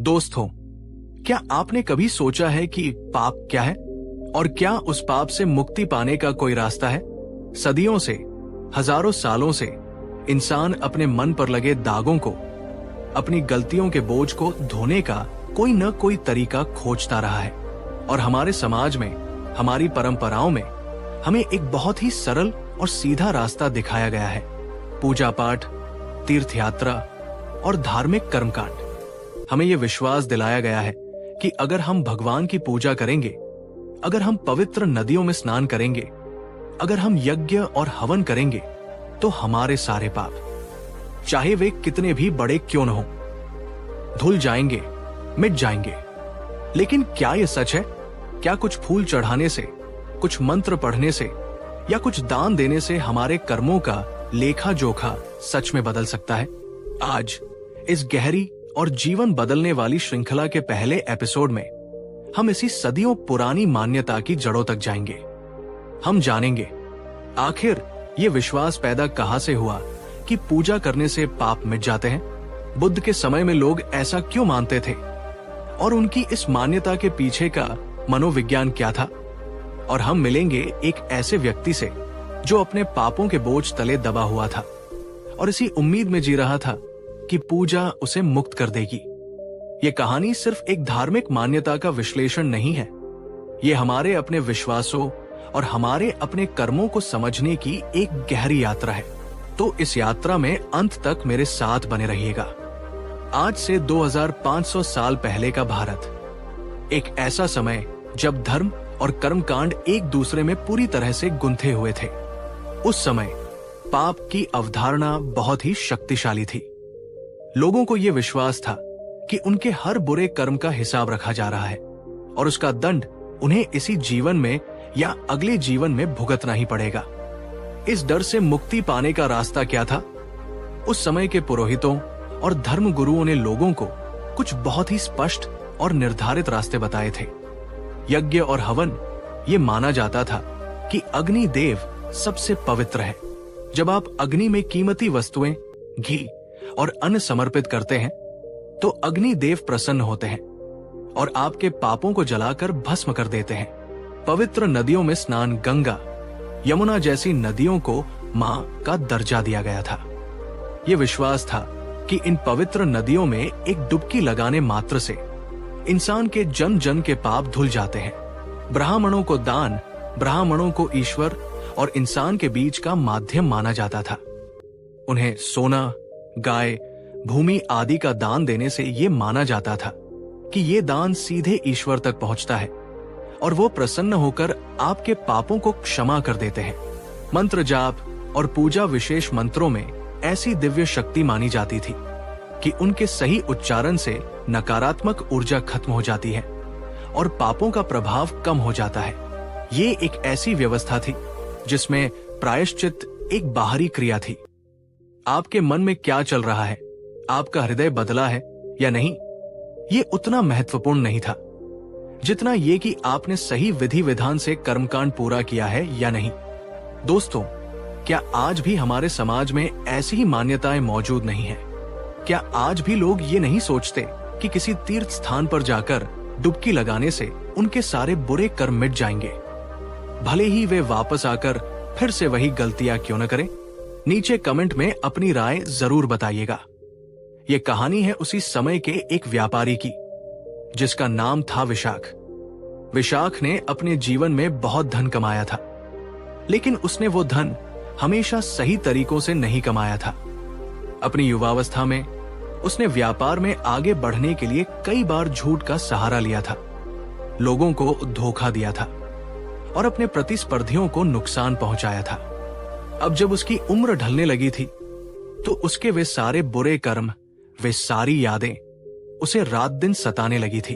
दोस्तों, क्या आपने कभी सोचा है कि पाप क्या है और क्या उस पाप से मुक्ति पाने का कोई रास्ता है? सदियों से, हजारों सालों से इंसान अपने मन पर लगे दागों को, अपनी गलतियों के बोझ को धोने का कोई न कोई तरीका खोजता रहा है। और हमारे समाज में, हमारी परंपराओं में हमें एक बहुत ही सरल और सीधा रास्ता दिखाया गया है। पूजा पाठ, तीर्थ यात्रा और धार्मिक कर्मकांड। हमें यह विश्वास दिलाया गया है कि अगर हम भगवान की पूजा करेंगे, अगर हम पवित्र नदियों में स्नान करेंगे, अगर हम यज्ञ और हवन करेंगे, तो हमारे सारे पाप, चाहे वे कितने भी बड़े क्यों न हो, धुल जाएंगे, मिट जाएंगे। लेकिन क्या यह सच है? क्या कुछ फूल चढ़ाने से, कुछ मंत्र पढ़ने से या कुछ दान देने से हमारे कर्मों का लेखा जोखा सच में बदल सकता है? आज इस गहरी और जीवन बदलने वाली श्रृंखला के पहले एपिसोड में हम इसी सदियों पुरानी मान्यता की जड़ों तक जाएंगे। हम जानेंगे आखिर ये विश्वास पैदा कहां से हुआ कि पूजा करने से पाप मिट जाते हैं। बुद्ध के समय में लोग ऐसा क्यों मानते थे और उनकी इस मान्यता के पीछे का मनोविज्ञान क्या था? और हम मिलेंगे एक ऐसे व्यक्ति से जो अपने पापों के बोझ तले दबा हुआ था और इसी उम्मीद में जी रहा था कि पूजा उसे मुक्त कर देगी। ये कहानी सिर्फ एक धार्मिक मान्यता का विश्लेषण नहीं है, ये हमारे अपने विश्वासों और हमारे अपने कर्मों को समझने की एक गहरी यात्रा है। तो इस यात्रा में अंत तक मेरे साथ बने रहिएगा। आज से 2500 साल पहले का भारत, एक ऐसा समय जब धर्म और कर्मकांड एक दूसरे में पूरी तरह से गुंथे हुए थे। उस समय पाप की अवधारणा बहुत ही शक्तिशाली थी। लोगों को यह विश्वास था कि उनके हर बुरे कर्म का हिसाब रखा जा रहा है और उसका दंड उन्हें इसी जीवन में या अगले जीवन में भुगतना ही पड़ेगा। इस डर से मुक्ति पाने का रास्ता क्या था? उस समय के पुरोहितों और धर्म गुरुओं ने लोगों को कुछ बहुत ही स्पष्ट और निर्धारित रास्ते बताए थे। यज्ञ और हवन, ये माना जाता था कि अग्नि देव सबसे पवित्र है। जब आप अग्नि में कीमती वस्तुएं, घी और अन्न समर्पित करते हैं तो अग्नि देव प्रसन्न होते हैं और आपके पापों को जलाकर भस्म कर देते हैं। पवित्र नदियों में स्नान, गंगा, यमुना जैसी नदियों को मां का दर्जा दिया गया था। यह विश्वास था कि इन पवित्र नदियों में एक डुबकी लगाने मात्र से इंसान के जन जन के पाप धुल जाते हैं। ब्राह्मणों को दान, ब्राह्मणों को ईश्वर और इंसान के बीच का माध्यम माना जाता था। उन्हें सोना, गाय, भूमि आदि का दान देने से यह माना जाता था कि ये दान सीधे ईश्वर तक पहुंचता है और वो प्रसन्न होकर आपके पापों को क्षमा कर देते हैं। मंत्र जाप और पूजा विशेष मंत्रों में ऐसी दिव्य शक्ति मानी जाती थी कि उनके सही उच्चारण से नकारात्मक ऊर्जा खत्म हो जाती है और पापों का प्रभाव कम हो जाता है। ये एक ऐसी व्यवस्था थी जिसमें प्रायश्चित एक बाहरी क्रिया थी। आपके मन में क्या चल रहा है, आपका हृदय बदला है या नहीं, ये उतना महत्वपूर्ण नहीं था जितना ये कि आपने सही विधि विधान से कर्मकांड पूरा किया है या नहीं। दोस्तों, क्या आज भी हमारे समाज में ऐसी ही मान्यताएं मौजूद नहीं है? क्या आज भी लोग ये नहीं सोचते कि किसी तीर्थ स्थान पर जाकर डुबकी लगाने से उनके सारे बुरे कर्म मिट जाएंगे, भले ही वे वापस आकर फिर से वही गलतियां क्यों न करें? नीचे कमेंट में अपनी राय जरूर बताइएगा। ये कहानी है उसी समय के एक व्यापारी की जिसका नाम था विशाख। विशाख ने अपने जीवन में बहुत धन कमाया था, लेकिन उसने वो धन हमेशा सही तरीकों से नहीं कमाया था। अपनी युवावस्था में उसने व्यापार में आगे बढ़ने के लिए कई बार झूठ का सहारा लिया था, लोगों को धोखा दिया था और अपने प्रतिस्पर्धियों को नुकसान पहुंचाया था। अब जब उसकी उम्र ढलने लगी थी तो उसके वे सारे बुरे कर्म, वे सारी यादें उसे रात दिन सताने लगी थी।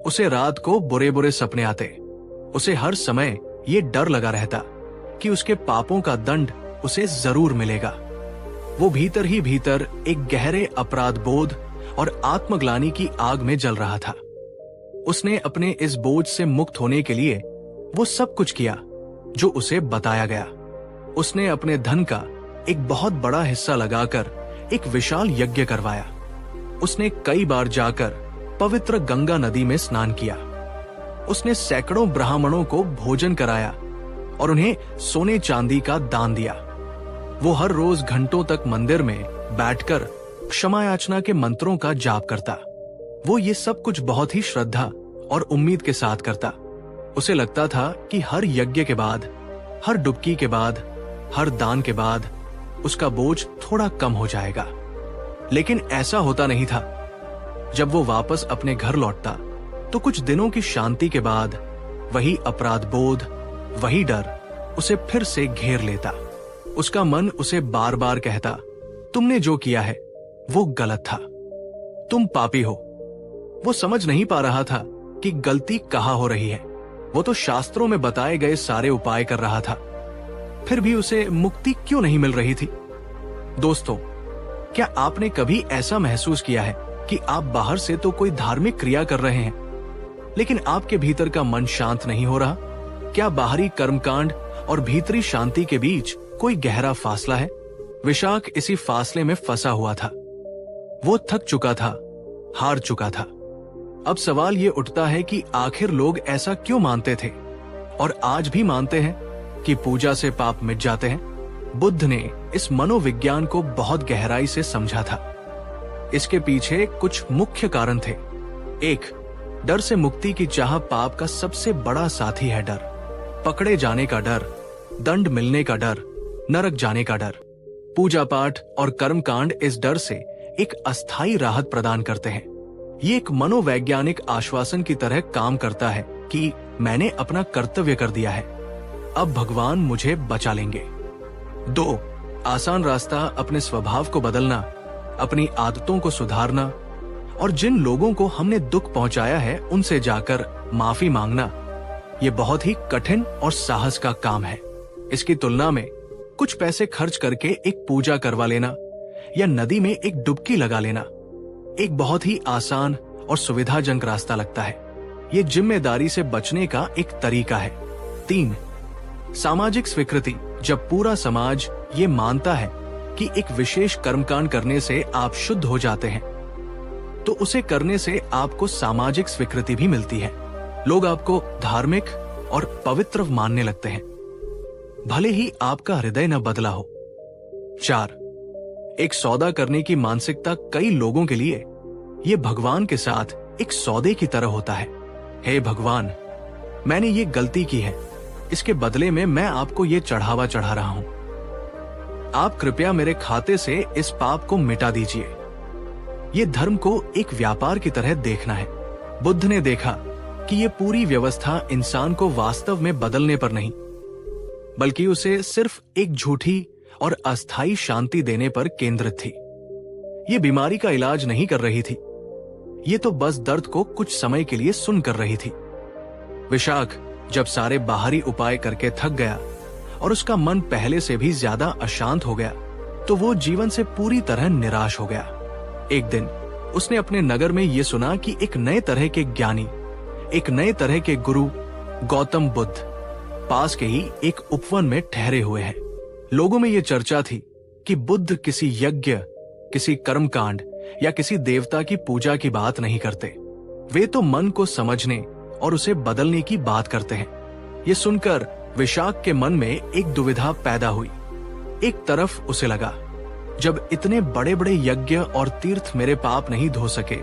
उसे रात को बुरे बुरे सपने आते। उसे हर समय ये डर लगा रहता कि उसके पापों का दंड उसे जरूर मिलेगा। वो भीतर ही भीतर एक गहरे अपराध बोध और आत्मग्लानि की आग में जल रहा था। उसने अपने इस बोझ से मुक्त होने के लिए वो सब कुछ किया जो उसे बताया गया। उसने अपने धन का एक बहुत बड़ा हिस्सा लगाकर एक विशाल यज्ञ करवाया। उसने कई बार जाकर पवित्र गंगा नदी में स्नान किया। उसने सैकड़ों ब्राह्मणों को भोजन कराया और उन्हें सोने चांदी का दान दिया। वो हर रोज घंटों तक मंदिर में बैठकर क्षमा याचना के मंत्रों का जाप करता। वो ये सब कुछ बहुत ही श्रद्धा और उम्मीद के साथ करता। उसे लगता था कि हर यज्ञ के बाद, हर डुबकी के बाद, हर दान के बाद उसका बोझ थोड़ा कम हो जाएगा। लेकिन ऐसा होता नहीं था। जब वो वापस अपने घर लौटता तो कुछ दिनों की शांति के बाद वही अपराध बोध, वही डर उसे फिर से घेर लेता। उसका मन उसे बार बार कहता, तुमने जो किया है वो गलत था, तुम पापी हो। वो समझ नहीं पा रहा था कि गलती कहाँ हो रही है। वो तो शास्त्रों में बताए गए सारे उपाय कर रहा था, फिर भी उसे मुक्ति क्यों नहीं मिल रही थी? दोस्तों, क्या आपने कभी ऐसा महसूस किया है कि आप बाहर से तो कोई धार्मिक क्रिया कर रहे हैं, लेकिन आपके भीतर का मन शांत नहीं हो रहा? क्या बाहरी कर्मकांड और भीतरी शांति के बीच कोई गहरा फासला है? विशाख इसी फासले में फंसा हुआ था। वो थक चुका था, हार चुका था। अब सवाल ये उठता है कि आखिर लोग ऐसा क्यों मानते थे और आज भी मानते हैं कि पूजा से पाप मिट जाते हैं? बुद्ध ने इस मनोविज्ञान को बहुत गहराई से समझा था। इसके पीछे कुछ मुख्य कारण थे। एक, डर से मुक्ति की चाह पाप का सबसे बड़ा साथी है। डर, पकड़े जाने का डर, दंड मिलने का डर, नरक जाने का डर। पूजा पाठ और कर्मकांड इस डर से एक अस्थायी राहत प्रदान करते हैं। ये एक मनोवैज्ञानिक आश्वासन की तरह काम करता है कि मैंने अपना कर्तव्य कर दिया है, अब भगवान मुझे बचा लेंगे। 2, आसान रास्ता अपने स्वभाव को बदलना, अपनी आदतों को सुधारना और जिन लोगों को हमने दुख पहुंचाया है उनसे जाकर माफी मांगना। ये बहुत ही कठिन और साहस का काम है। इसकी तुलना में कुछ पैसे खर्च करके एक पूजा करवा लेना या नदी में एक डुबकी लगा लेना एक बहुत ही आसान और सुविधाजनक रास्ता लगता है। ये जिम्मेदारी से बचने का एक तरीका है। 3, सामाजिक स्वीकृति। जब पूरा समाज ये मानता है कि एक विशेष कर्मकांड करने से आप शुद्ध हो जाते हैं, तो उसे करने से आपको सामाजिक स्वीकृति भी मिलती है। लोग आपको धार्मिक और पवित्र मानने लगते हैं, भले ही आपका हृदय न बदला हो। 4, एक सौदा करने की मानसिकता। कई लोगों के लिए ये भगवान के साथ एक सौदे की तरह होता है। हे भगवान, मैंने ये गलती की है, इसके बदले में मैं आपको ये चढ़ावा चढ़ा रहा हूं। आप कृपया मेरे खाते से इस पाप को मिटा दीजिए। ये धर्म को एक व्यापार की तरह देखना है। बुद्ध ने देखा कि ये पूरी व्यवस्था इंसान को वास्तव में बदलने पर नहीं, बल्कि उसे सिर्फ एक झूठी और अस्थायी शांति देने पर केंद्रित थी। ये बीमारी का इलाज नहीं कर रही थी, ये तो बस दर्द को कुछ समय के लिए सुन कर रही थी। विशाख जब सारे बाहरी उपाय करके थक गया और उसका मन पहले से भी ज्यादा अशांत हो गया, तो वो जीवन से पूरी तरह निराश हो गया। एक दिन उसने अपने नगर में ये सुना कि एक नए तरह के ज्ञानी, एक नए तरह के गुरु गौतम बुद्ध पास के ही एक उपवन में ठहरे हुए हैं। लोगों में ये चर्चा थी कि बुद्ध किसी यज्ञ, किसी कर्मकांड या किसी देवता की पूजा की बात नहीं करते। वे तो मन को समझने और उसे बदलने की बात करते हैं। ये सुनकर विशाख के मन में एक दुविधा पैदा हुई। एक तरफ उसे लगा, जब इतने बड़े बड़े यज्ञ और तीर्थ मेरे पाप नहीं धो सके,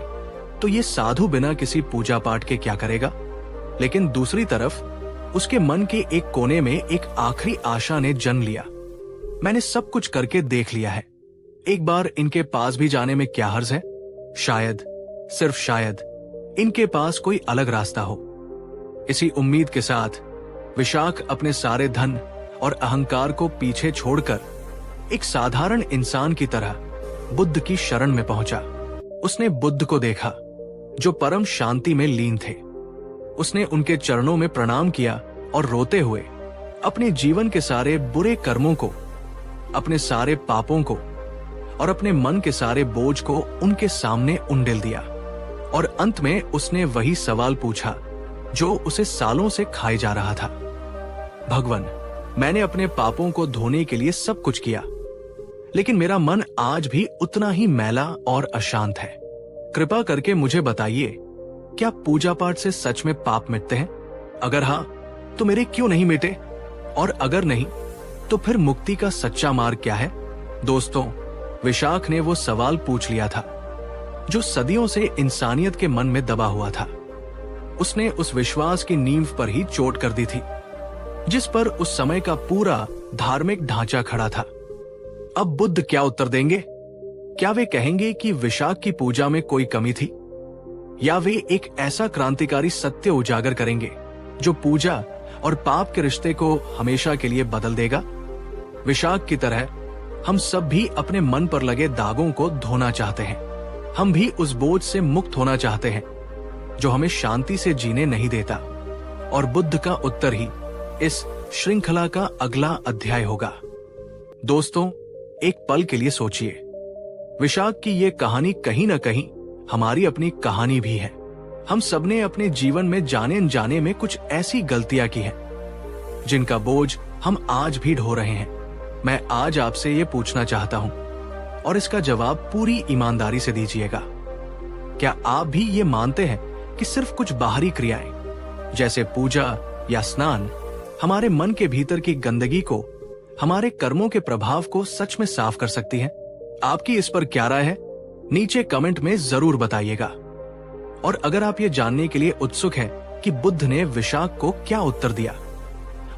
तो ये साधु बिना किसी पूजा पाठ के क्या करेगा? लेकिन दूसरी तरफ उसके मन के एक कोने में एक आखिरी आशा ने जन्म लिया। मैंने सब कुछ करके देख लिया है, एक बार इनके पास भी जाने में क्या हर्ज है? शायद, सिर्फ शायद, इनके पास कोई अलग रास्ता हो। इसी उम्मीद के साथ विशाख अपने सारे धन और अहंकार को पीछे छोड़कर एक साधारण इंसान की तरह बुद्ध की शरण में पहुंचा। उसने बुद्ध को देखा जो परम शांति में लीन थे। उसने उनके चरणों में प्रणाम किया और रोते हुए अपने जीवन के सारे बुरे कर्मों को, अपने सारे पापों को और अपने मन के सारे बोझ को उनके सामने उंडेल दिया। और अंत में उसने वही सवाल पूछा जो उसे सालों से खाए जा रहा था। भगवान, मैंने अपने पापों को धोने के लिए सब कुछ किया, लेकिन मेरा मन आज भी उतना ही मैला और अशांत है। कृपा करके मुझे बताइए, क्या पूजा पाठ से सच में पाप मिटते हैं? अगर हाँ, तो मेरे क्यों नहीं मिटे? और अगर नहीं, तो फिर मुक्ति का सच्चा मार्ग क्या है? दोस्तों, विशाख ने वो सवाल पूछ लिया था जो सदियों से इंसानियत के मन में दबा हुआ था। उसने उस विश्वास की नींव पर ही चोट कर दी थी जिस पर उस समय का पूरा धार्मिक ढांचा खड़ा था। अब बुद्ध क्या उत्तर देंगे? क्या वे कहेंगे कि विशाख की पूजा में कोई कमी थी, या वे एक ऐसा क्रांतिकारी सत्य उजागर करेंगे जो पूजा और पाप के रिश्ते को हमेशा के लिए बदल देगा? विशाख की तरह हम सब भी अपने मन पर लगे दागों को धोना चाहते हैं। हम भी उस बोझ से मुक्त होना चाहते हैं जो हमें शांति से जीने नहीं देता। और बुद्ध का उत्तर ही इस श्रृंखला का अगला अध्याय होगा। दोस्तों, एक पल के लिए सोचिए, विशाख की ये कहानी कहीं ना कहीं हमारी अपनी कहानी भी है। हम सबने अपने जीवन में जाने अनजाने में कुछ ऐसी गलतियां की हैं जिनका बोझ हम आज भी ढो रहे हैं। मैं आज आपसे ये पूछना चाहता हूं और इसका जवाब पूरी ईमानदारी से दीजिएगा। क्या आप भी ये मानते हैं कि सिर्फ कुछ बाहरी क्रियाएं जैसे पूजा या स्नान हमारे मन के भीतर की गंदगी को, हमारे कर्मों के प्रभाव को सच में साफ कर सकती हैं? आपकी इस पर क्या राय है? नीचे कमेंट में जरूर बताइएगा। और अगर आप ये जानने के लिए उत्सुक हैं कि बुद्ध ने विशाख को क्या उत्तर दिया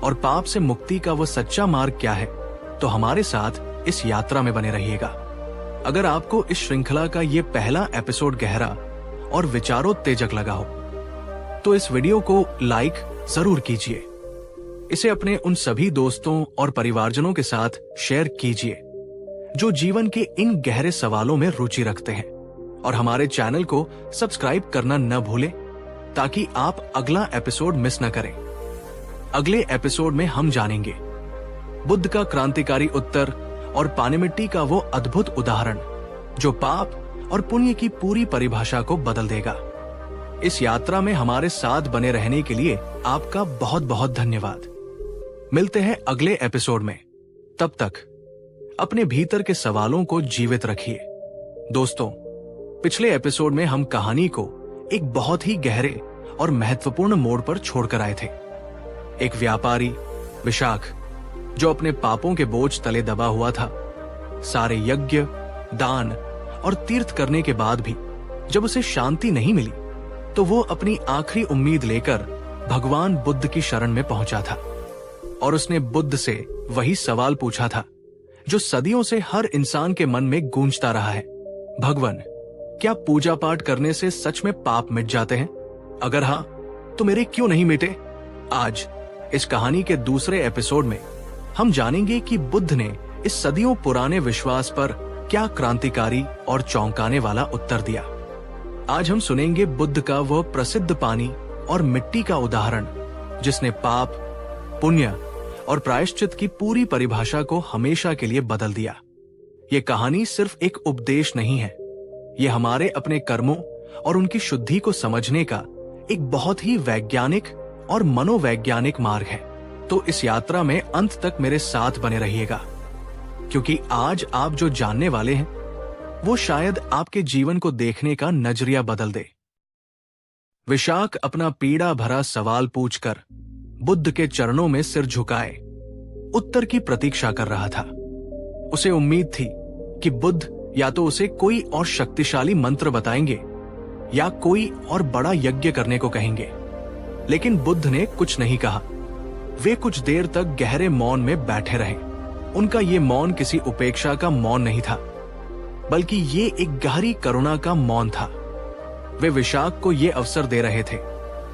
और पाप से मुक्ति का वो सच्चा मार्ग क्या है, तो हमारे साथ इस यात्रा में बने रहिएगा। अगर आपको इस श्रृंखला का ये पहला एपिसोड गहरा और विचारोत्तेजक लगा हो तो इस वीडियो को लाइक जरूर कीजिए। इसे अपने उन सभी दोस्तों और परिवारजनों के साथ शेयर कीजिए जो जीवन के इन गहरे सवालों में रुचि रखते हैं। और हमारे चैनल को सब्सक्राइब करना न भूलें ताकि आप अगला एपिसोड मिस न करें। अगले एपिसोड में हम जानेंगे बुद्ध का क्रांतिकारी उत्तर और पानीमिट्टी का वो अद्भुत उदाहरण जो पाप और पुण्य की पूरी परिभाषा को बदल देगा। इस यात्रा में हमारे साथ बने रहने के लिए आपका बहुत बहुत धन्यवाद। मिलते हैं अगले एपिसोड में। तब तक अपने भीतर के सवालों को जीवित रखिए। दोस्तों, पिछले एपिसोड में हम कहानी को एक बहुत ही गहरे और महत्वपूर्ण मोड़ पर छोड़कर आए थे। एक व्यापारी विशाख जो अपने पापों के बोझ तले दबा हुआ था, सारे यज्ञ, दान और तीर्थ करने के बाद भी जब उसे शांति नहीं मिली तो वो अपनी आखिरी उम्मीद लेकर भगवान बुद्ध की शरण में पहुंचा था। और उसने बुद्ध से वही सवाल पूछा था जो सदियों से हर इंसान के मन में गूंजता रहा है। भगवान, क्या पूजा पाठ करने से सच में पाप मिट जाते हैं? अगर हाँ, तो मेरे क्यों नहीं मिटे? आज इस कहानी के दूसरे एपिसोड में हम जानेंगे कि बुद्ध ने इस सदियों पुराने विश्वास पर क्या क्रांतिकारी और चौंकाने वाला उत्तर दिया। आज हम सुनेंगे बुद्ध का वह प्रसिद्ध पानी और मिट्टी का उदाहरण जिसने पाप, पुण्य और प्रायश्चित की पूरी परिभाषा को हमेशा के लिए बदल दिया। ये कहानी सिर्फ एक उपदेश नहीं है, ये हमारे अपने कर्मों और उनकी शुद्धि को समझने का एक बहुत ही वैज्ञानिक और मनोवैज्ञानिक मार्ग है। तो इस यात्रा में अंत तक मेरे साथ बने रहिएगा, क्योंकि आज आप जो जानने वाले हैं वो शायद आपके जीवन को देखने का नजरिया बदल दे। विशाख अपना पीड़ा भरा सवाल पूछकर बुद्ध के चरणों में सिर झुकाए उत्तर की प्रतीक्षा कर रहा था। उसे उम्मीद थी कि बुद्ध या तो उसे कोई और शक्तिशाली मंत्र बताएंगे या कोई और बड़ा यज्ञ करने को कहेंगे, लेकिन बुद्ध ने कुछ नहीं कहा। वे कुछ देर तक गहरे मौन में बैठे रहे। उनका ये मौन किसी उपेक्षा का मौन नहीं था, बल्कि ये एक गहरी करुणा का मौन था। वे विशाख को ये अवसर दे रहे थे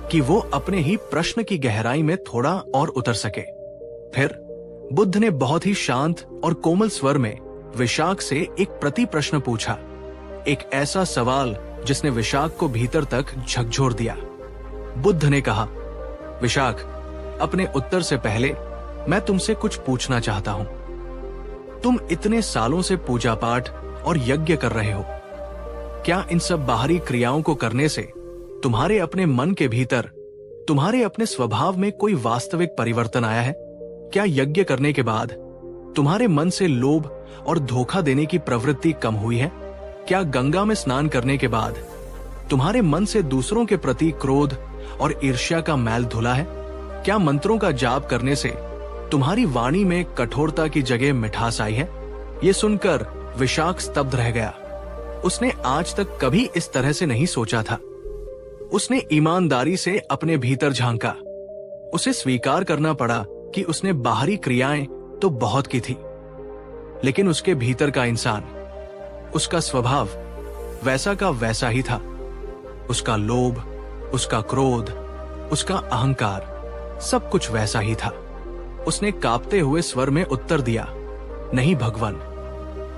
कि वो अपने ही प्रश्न की गहराई में थोड़ा और उतर सके। फिर बुद्ध ने बहुत ही शांत और कोमल स्वर में विशाख से एक प्रति प्रश्न पूछा, एक ऐसा सवाल जिसने विशाख को भीतर तक झकझोर दिया। बुद्ध ने कहा, विशाख, अपने उत्तर से पहले मैं तुमसे कुछ पूछना चाहता हूं। तुम इतने सालों से पूजा पाठ और यज्ञ कर रहे हो, क्या इन सब बाहरी क्रियाओं को करने से तुम्हारे अपने मन के भीतर, तुम्हारे अपने स्वभाव में कोई वास्तविक परिवर्तन आया है? क्या यज्ञ करने के बाद तुम्हारे मन से लोभ और धोखा देने की प्रवृत्ति कम हुई है? क्या गंगा में स्नान करने के बाद तुम्हारे मन से दूसरों के प्रति क्रोध और ईर्ष्या का मैल धुला है? क्या मंत्रों का जाप करने से तुम्हारी वाणी में कठोरता की जगह मिठास आई है? ये सुनकर विशाख स्तब्ध रह गया। उसने आज तक कभी इस तरह से नहीं सोचा था। उसने ईमानदारी से अपने भीतर झांका। उसे स्वीकार करना पड़ा कि उसने बाहरी क्रियाएं तो बहुत की थी, लेकिन उसके भीतर का इंसान, उसका स्वभाव वैसा का वैसा ही था। उसका लोभ, उसका क्रोध, उसका अहंकार, सब कुछ वैसा ही था। उसने कांपते हुए स्वर में उत्तर दिया, नहीं भगवान,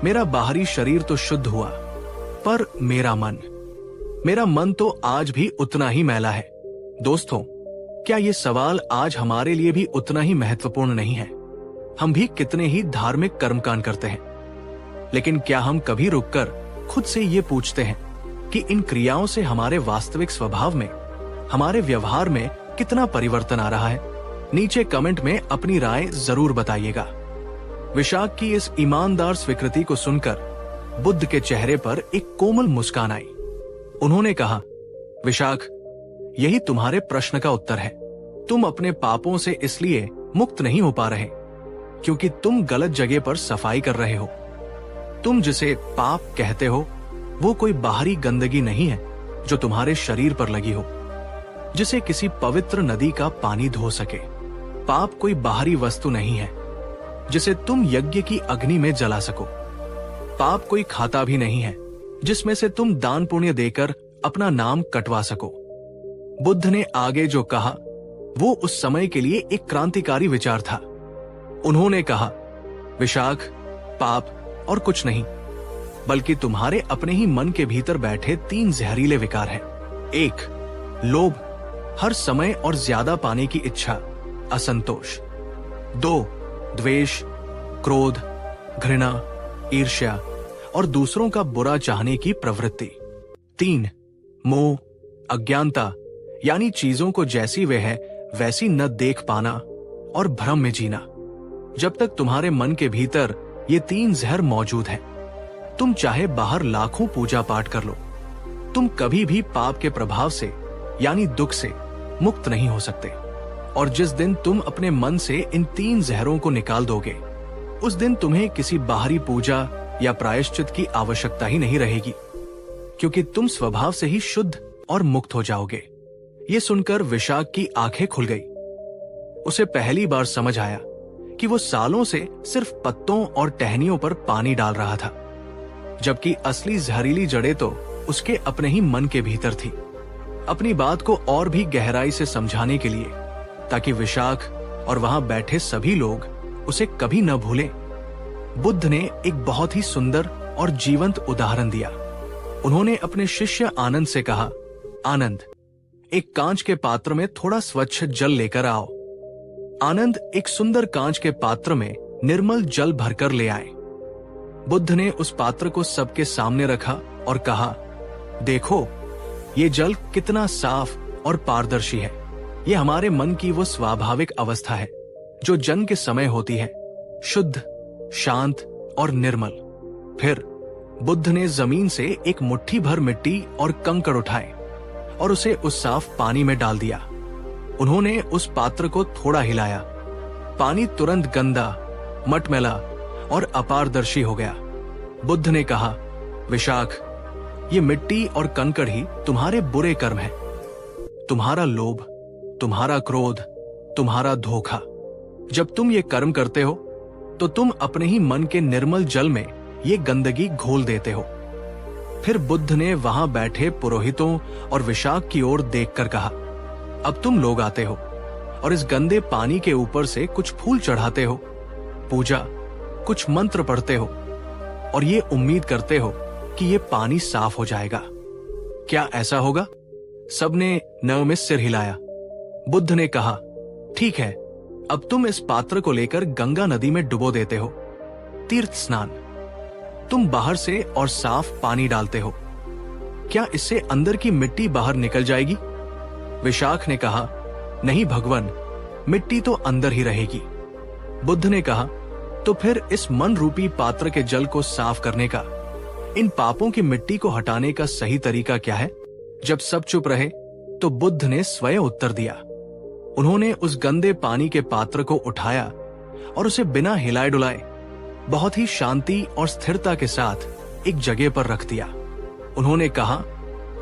मेरा बाहरी शरीर तो शुद्ध हुआ, पर मेरा मन तो आज भी उतना ही मैला है। दोस्तों, क्या ये सवाल आज हमारे लिए भी उतना ही महत्वपूर्ण नहीं है? हम भी कितने ही धार्मिक कर्मकांड करते हैं, लेकिन क्या हम कभी रुककर खुद से ये पूछते हैं कि इन क्रियाओं से हमारे वास्तविक स्वभाव में, हमारे व्यवहार में कितना परिवर्तन आ रहा है? नीचे कमेंट में अपनी राय जरूर बताइएगा। विशाख की इस ईमानदार स्वीकृति को सुनकर बुद्ध के चेहरे पर एक कोमल मुस्कान आई। उन्होंने कहा, विशाख, यही तुम्हारे प्रश्न का उत्तर है। तुम अपने पापों से इसलिए मुक्त नहीं हो पा रहे क्योंकि तुम गलत जगह पर सफाई कर रहे हो। तुम जिसे पाप कहते हो वो कोई बाहरी गंदगी नहीं है जो तुम्हारे शरीर पर लगी हो, जिसे किसी पवित्र नदी का पानी धो सके। पाप कोई बाहरी वस्तु नहीं है जिसे तुम यज्ञ की अग्नि में जला सको। पाप कोई खाता भी नहीं है जिसमें से तुम दान पुण्य देकर अपना नाम कटवा सको। बुद्ध ने आगे जो कहा वो उस समय के लिए एक क्रांतिकारी विचार था। उन्होंने कहा, विशाख, पाप और कुछ नहीं बल्कि तुम्हारे अपने ही मन के भीतर बैठे 3 जहरीले विकार हैं। 1, लोभ, हर समय और ज्यादा पाने की इच्छा, असंतोष। 2, द्वेष, क्रोध, घृणा, ईर्ष्या और दूसरों का बुरा चाहने की प्रवृत्ति। 3, मोह, अज्ञानता, यानी चीजों को जैसी वे है वैसी न देख पाना और भ्रम में जीना। जब तक तुम्हारे मन के भीतर ये 3 जहर मौजूद हैं, तुम चाहे बाहर लाखों पूजा पाठ कर लो, तुम कभी भी पाप के प्रभाव से यानी दुख से मुक्त नहीं हो सकते। और जिस दिन तुम अपने मन से इन 3 जहरों को निकाल दोगे, उस दिन तुम्हें किसी बाहरी पूजा या प्रायश्चित की आवश्यकता ही नहीं रहेगी, क्योंकि तुम स्वभाव से ही शुद्ध और मुक्त हो जाओगे। ये सुनकर विशाख की आंखें खुल गई। उसे पहली बार समझ आया कि वो सालों से सिर्फ पत्तों और टहनियों पर पानी डाल रहा था, जबकि असली जहरीली जड़ें तो उसके अपने ही मन के भीतर थी। अपनी बात को और भी गहराई से समझाने के लिए, ताकि विशाख और वहां बैठे सभी लोग उसे कभी न भूलें, बुद्ध ने एक बहुत ही सुंदर और जीवंत उदाहरण दिया। उन्होंने अपने शिष्य आनंद से कहा, आनंद, एक कांच के पात्र में थोड़ा स्वच्छ जल लेकर आओ। आनंद एक सुंदर कांच के पात्र में निर्मल जल भरकर ले आए। बुद्ध ने उस पात्र को सबके सामने रखा और कहा, देखो, ये जल कितना साफ और पारदर्शी है। ये हमारे मन की वो स्वाभाविक अवस्था है जो जन्म के समय होती है, शुद्ध, शांत और निर्मल। फिर बुद्ध ने जमीन से एक मुट्ठी भर मिट्टी और कंकड़ उठाए और उसे उस साफ पानी में डाल दिया। उन्होंने उस पात्र को थोड़ा हिलाया। पानी तुरंत गंदा, मटमैला और अपारदर्शी हो गया। बुद्ध ने कहा, विशाख, ये मिट्टी और कंकड़ ही तुम्हारे बुरे कर्म हैं। तुम्हारा लोभ, तुम्हारा क्रोध, तुम्हारा धोखा। जब तुम ये कर्म करते हो तो तुम अपने ही मन के निर्मल जल में ये गंदगी घोल देते हो। फिर बुद्ध ने वहां बैठे पुरोहितों और विशाख की ओर देखकर कहा, अब तुम लोग आते हो और इस गंदे पानी के ऊपर से कुछ फूल चढ़ाते हो, पूजा, कुछ मंत्र पढ़ते हो और ये उम्मीद करते हो कि ये पानी साफ हो जाएगा। क्या ऐसा होगा? सबने न में सिर हिलाया। बुद्ध ने कहा, ठीक है, अब तुम इस पात्र को लेकर गंगा नदी में डुबो देते हो। तीर्थ स्नान। तुम बाहर से और साफ पानी डालते हो। क्या इससे अंदर की मिट्टी बाहर निकल जाएगी? विशाख ने कहा, नहीं भगवान, मिट्टी तो अंदर ही रहेगी। बुद्ध ने कहा, तो फिर इस मन रूपी पात्र के जल को साफ करने का इन पापों की मिट्टी को हटाने का सही तरीका क्या है? जब सब चुप रहे तो बुद्ध ने स्वयं उत्तर दिया। उन्होंने उस गंदे पानी के पात्र को उठाया और उसे बिना हिलाए डुलाए बहुत ही शांति और स्थिरता के साथ एक जगह पर रख दिया। उन्होंने कहा,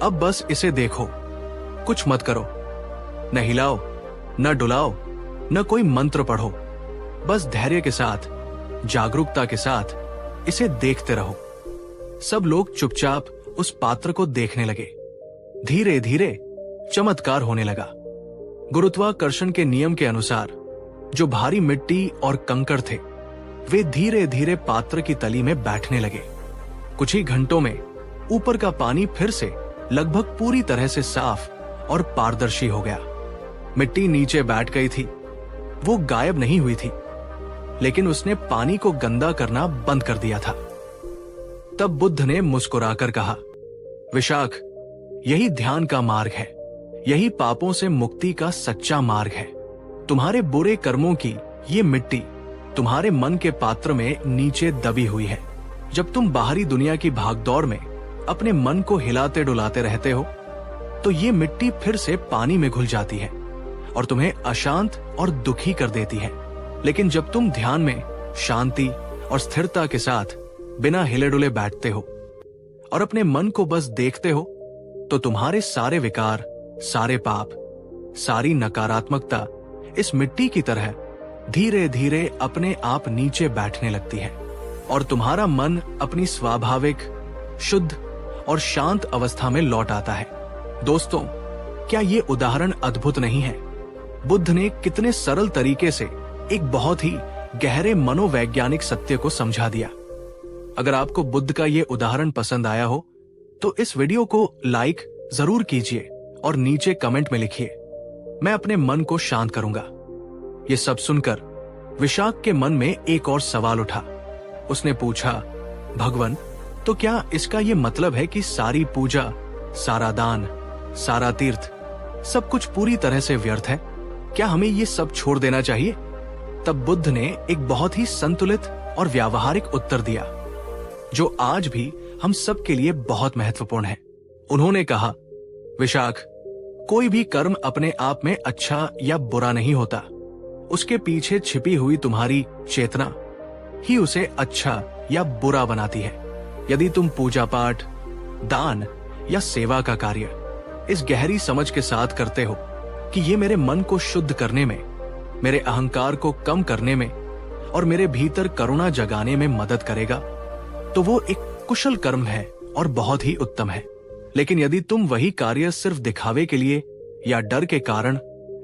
अब बस इसे देखो, कुछ मत करो, न हिलाओ, न डुलाओ, न कोई मंत्र पढ़ो, बस धैर्य के साथ, जागरूकता के साथ इसे देखते रहो। सब लोग चुपचाप उस पात्र को देखने लगे। धीरे धीरे चमत्कार होने लगा। गुरुत्वाकर्षण के नियम के अनुसार जो भारी मिट्टी और कंकड़ थे, वे धीरे धीरे पात्र की तली में बैठने लगे। कुछ ही घंटों में ऊपर का पानी फिर से लगभग पूरी तरह से साफ और पारदर्शी हो गया। मिट्टी नीचे बैठ गई थी, वो गायब नहीं हुई थी, लेकिन उसने पानी को गंदा करना बंद कर दिया था। तब बुद्ध ने मुस्कुराकर कहा, विशाख, यही ध्यान का मार्ग है, यही पापों से मुक्ति का सच्चा मार्ग है। तुम्हारे बुरे कर्मों की ये मिट्टी तुम्हारे मन के पात्र में नीचे दबी हुई है। जब तुम बाहरी दुनिया की भागदौड़ में अपने मन को हिलाते डुलाते रहते हो, तो ये मिट्टी फिर से पानी में घुल जाती है और तुम्हें अशांत और दुखी कर देती है। लेकिन जब तुम ध्यान में शांति और स्थिरता के साथ बिना हिले डुले बैठते हो और अपने मन को बस देखते हो, तो तुम्हारे सारे विकार, सारे पाप, सारी नकारात्मकता इस मिट्टी की तरह धीरे धीरे अपने आप नीचे बैठने लगती है और तुम्हारा मन अपनी स्वाभाविक, शुद्ध और शांत अवस्था में लौट आता है। दोस्तों, क्या ये उदाहरण अद्भुत नहीं है? बुद्ध ने कितने सरल तरीके से एक बहुत ही गहरे मनोवैज्ञानिक सत्य को समझा दिया। अगर आपको बुद्ध का ये उदाहरण पसंद आया हो तो इस वीडियो को लाइक जरूर कीजिए और नीचे कमेंट में लिखिए, मैं अपने मन को शांत करूंगा। ये सब सुनकर विशाख के मन में एक और सवाल उठा। उसने पूछा, भगवान, तो क्या इसका ये मतलब है कि सारी पूजा, सारा दान, सारा तीर्थ, सब कुछ पूरी तरह से व्यर्थ है? क्या हमें ये सब छोड़ देना चाहिए? तब बुद्ध ने एक बहुत ही संतुलित और व्यावहारिक उत्तर दिया, जो आज भी हम सब के लिए बहुत महत्वपूर्ण है। उन्होंने कहा, विशाख, कोई भी कर्म अपने आप में अच्छा या बुरा नहीं होता। उसके पीछे छिपी हुई तुम्हारी चेतना ही उसे अच्छा या बुरा बनाती है। यदि तुम पूजा पाठ, दान या सेवा का कार्य इस गहरी समझ के साथ करते हो कि ये मेरे मन को शुद्ध करने में, मेरे अहंकार को कम करने में और मेरे भीतर करुणा जगाने में मदद करेगा, तो वो एक कुशल कर्म है और बहुत ही उत्तम है। लेकिन यदि तुम वही कार्य सिर्फ दिखावे के लिए या डर के कारण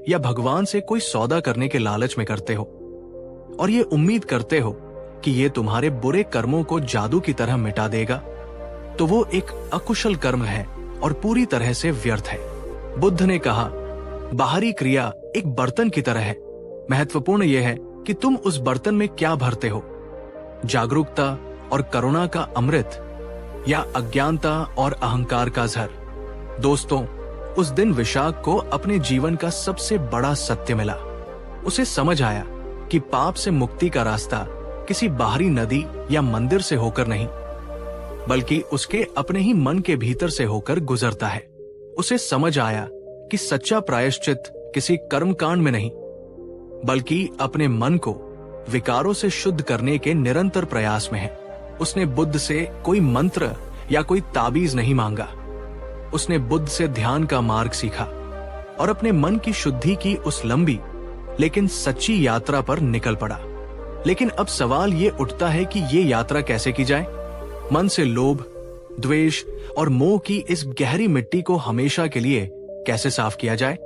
या भगवान से कोई सौदा करने के लालच में करते हो और ये उम्मीद करते हो कि ये तुम्हारे बुरे कर्मों को जादू की तरह मिटा देगा, तो वो एक अकुशल कर्म है और पूरी तरह से व्यर्थ है। बुद्ध ने कहा, बाहरी क्रिया एक बर्तन की तरह है। महत्वपूर्ण यह है कि तुम उस बर्तन में क्या भरते हो, जागरूकता और करुणा का अमृत या अज्ञानता और अहंकार का जहर। दोस्तों, उस दिन विशाख को अपने जीवन का सबसे बड़ा सत्य मिला। उसे समझ आया कि पाप से मुक्ति का रास्ता किसी बाहरी नदी या मंदिर से होकर नहीं, बल्कि उसके अपने ही मन के भीतर से होकर गुजरता है। उसे समझ आया कि सच्चा प्रायश्चित किसी कर्मकांड में नहीं, बल्कि अपने मन को विकारों से शुद्ध करने के निरंतर प्रयास में है। उसने बुद्ध से कोई मंत्र या कोई ताबीज नहीं मांगा। उसने बुद्ध से ध्यान का मार्ग सीखा और अपने मन की शुद्धि की उस लंबी लेकिन सच्ची यात्रा पर निकल पड़ा। लेकिन अब सवाल ये उठता है कि ये यात्रा कैसे की जाए? मन से लोभ, द्वेष और मोह की इस गहरी मिट्टी को हमेशा के लिए कैसे साफ किया जाए?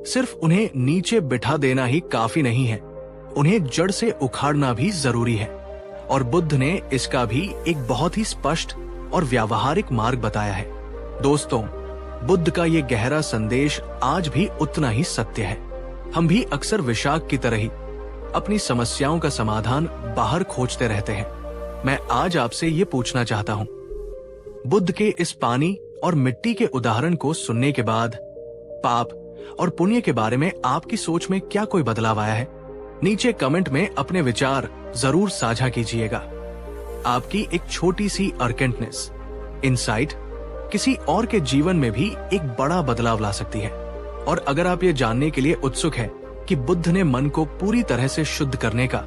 सिर्फ उन्हें नीचे बिठा देना ही काफी नहीं है, उन्हें जड़ से उखाड़ना भी जरूरी है। और बुद्ध ने इसका भी एक बहुत ही स्पष्ट और व्यावहारिक मार्ग बताया है। दोस्तों, बुद्ध का ये गहरा संदेश आज भी उतना ही सत्य है। हम भी अक्सर विशाख की तरह ही अपनी समस्याओं का समाधान बाहर खोजते रहते हैं। मैं आज आपसे ये पूछना चाहता हूँ, बुद्ध के इस पानी और मिट्टी के उदाहरण को सुनने के बाद पाप और पुण्य के बारे में आपकी सोच में क्या कोई बदलाव आया है? नीचे कमेंट में अपने विचार जरूर साझा कीजिएगा। आपकी एक छोटी सी अर्केंटनेस, इनसाइट किसी और के जीवन में भी एक बड़ा बदलाव ला सकती है। और अगर आप ये जानने के लिए उत्सुक हैं कि बुद्ध ने मन को पूरी तरह से शुद्ध करने का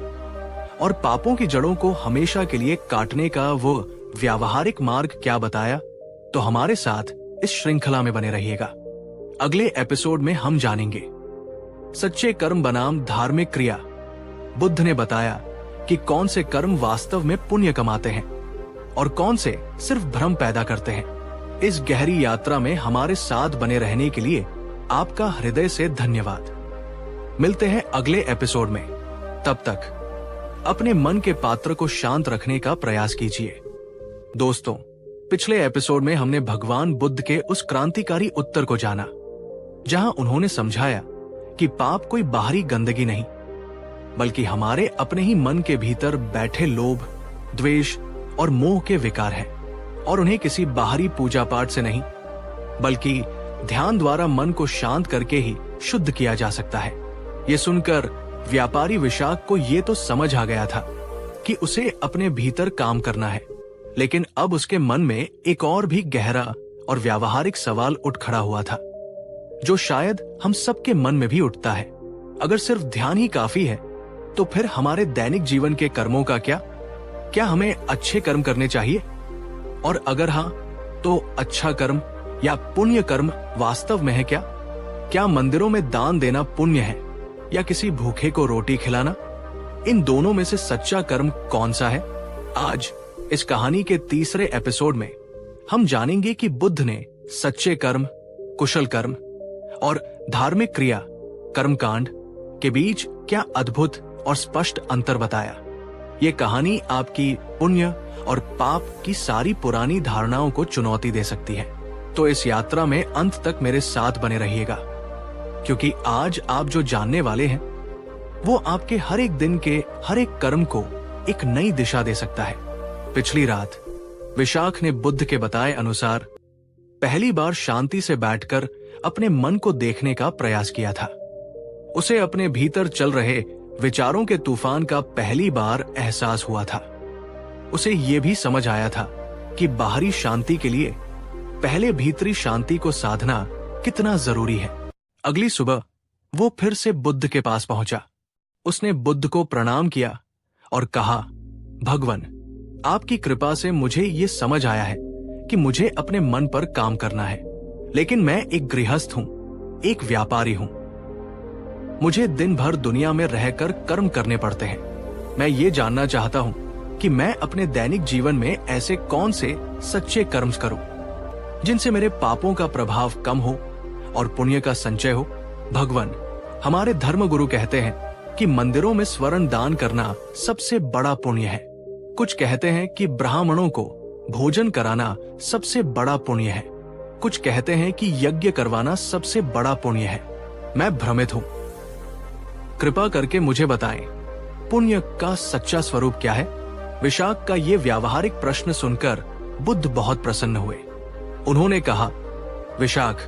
और पापों की जड़ों को हमेशा के लिए काटने का वो व्यावहारिक मार्ग क्या बताया, तो हमारे साथ इस श्रृंखला में बने रहिएगा। अगले एपिसोड में हम जानेंगे सच्चे कर्म बनाम धार्मिक क्रिया। बुद्ध ने बताया कि कौन से कर्म वास्तव में पुण्य कमाते हैं और कौन से सिर्फ भ्रम पैदा करते हैं। इस गहरी यात्रा में हमारे साथ बने रहने के लिए आपका हृदय से धन्यवाद। मिलते हैं अगले एपिसोड में। तब तक अपने मन के पात्र को शांत रखने का प्रयास कीजिए। दोस्तों, पिछले एपिसोड में हमने भगवान बुद्ध के उस क्रांतिकारी उत्तर को जाना जहां उन्होंने समझाया कि पाप कोई बाहरी गंदगी नहीं, बल्कि हमारे अपने ही मन के भीतर बैठे लोभ, द्वेष और मोह के विकार हैं, और उन्हें किसी बाहरी पूजा पाठ से नहीं, बल्कि ध्यान द्वारा मन को शांत करके ही शुद्ध किया जा सकता है। ये सुनकर व्यापारी विशाख को ये तो समझ आ गया था कि उसे अपने भीतर काम करना है, लेकिन अब उसके मन में एक और भी गहरा और व्यावहारिक सवाल उठ खड़ा हुआ था, जो शायद हम सबके मन में भी उठता है। अगर सिर्फ ध्यान ही काफी है, तो फिर हमारे दैनिक जीवन के कर्मों का क्या? क्या हमें अच्छे कर्म करने चाहिए? और अगर हाँ, तो अच्छा कर्म या पुण्य कर्म वास्तव में है क्या? क्या मंदिरों में दान देना पुण्य है या किसी भूखे को रोटी खिलाना? इन दोनों में से सच्चा कर्म कौन सा है? आज इस कहानी के तीसरे एपिसोड में हम जानेंगे कि बुद्ध ने सच्चे कर्म, कुशल कर्म और धार्मिक क्रिया, कर्मकांड के बीच क्या अद्भुत और स्पष्ट अंतर बताया। ये कहानी आपकी पुण्य और पाप की सारी पुरानी धारणाओं को चुनौती दे सकती है। तो इस यात्रा में अंत तक मेरे साथ बने रहिएगा, क्योंकि आज आप जो जानने वाले हैं वो आपके हर एक दिन के हर एक कर्म को एक नई दिशा दे सकता है। पिछली रात विशाख ने बुद्ध के बताए अनुसार पहली बार शांति से बैठकर अपने मन को देखने का प्रयास किया था। उसे अपने भीतर चल रहे विचारों के तूफान का पहली बार एहसास हुआ था। उसे ये भी समझ आया था कि बाहरी शांति के लिए पहले भीतरी शांति को साधना कितना जरूरी है। अगली सुबह वो फिर से बुद्ध के पास पहुंचा। उसने बुद्ध को प्रणाम किया और कहा, भगवन, आपकी कृपा से मुझे ये समझ आया है कि मुझे अपने मन पर काम करना है, लेकिन मैं एक गृहस्थ हूं, एक व्यापारी हूं। मुझे दिन भर दुनिया में रहकर कर्म करने पड़ते हैं। मैं ये जानना चाहता हूं कि मैं अपने दैनिक जीवन में ऐसे कौन से सच्चे कर्म करूं जिनसे मेरे पापों का प्रभाव कम हो और पुण्य का संचय हो। भगवान, हमारे धर्म गुरु कहते हैं कि मंदिरों में स्वर्ण दान करना सबसे बड़ा पुण्य है। कुछ कहते हैं कि ब्राह्मणों को भोजन कराना सबसे बड़ा पुण्य है। कुछ कहते हैं कि यज्ञ करवाना सबसे बड़ा पुण्य है। मैं भ्रमित हूं। कृपा करके मुझे बताएं, पुण्य का सच्चा स्वरूप क्या है? विशाख का ये व्यावहारिक प्रश्न सुनकर बुद्ध बहुत प्रसन्न हुए। उन्होंने कहा, विशाख,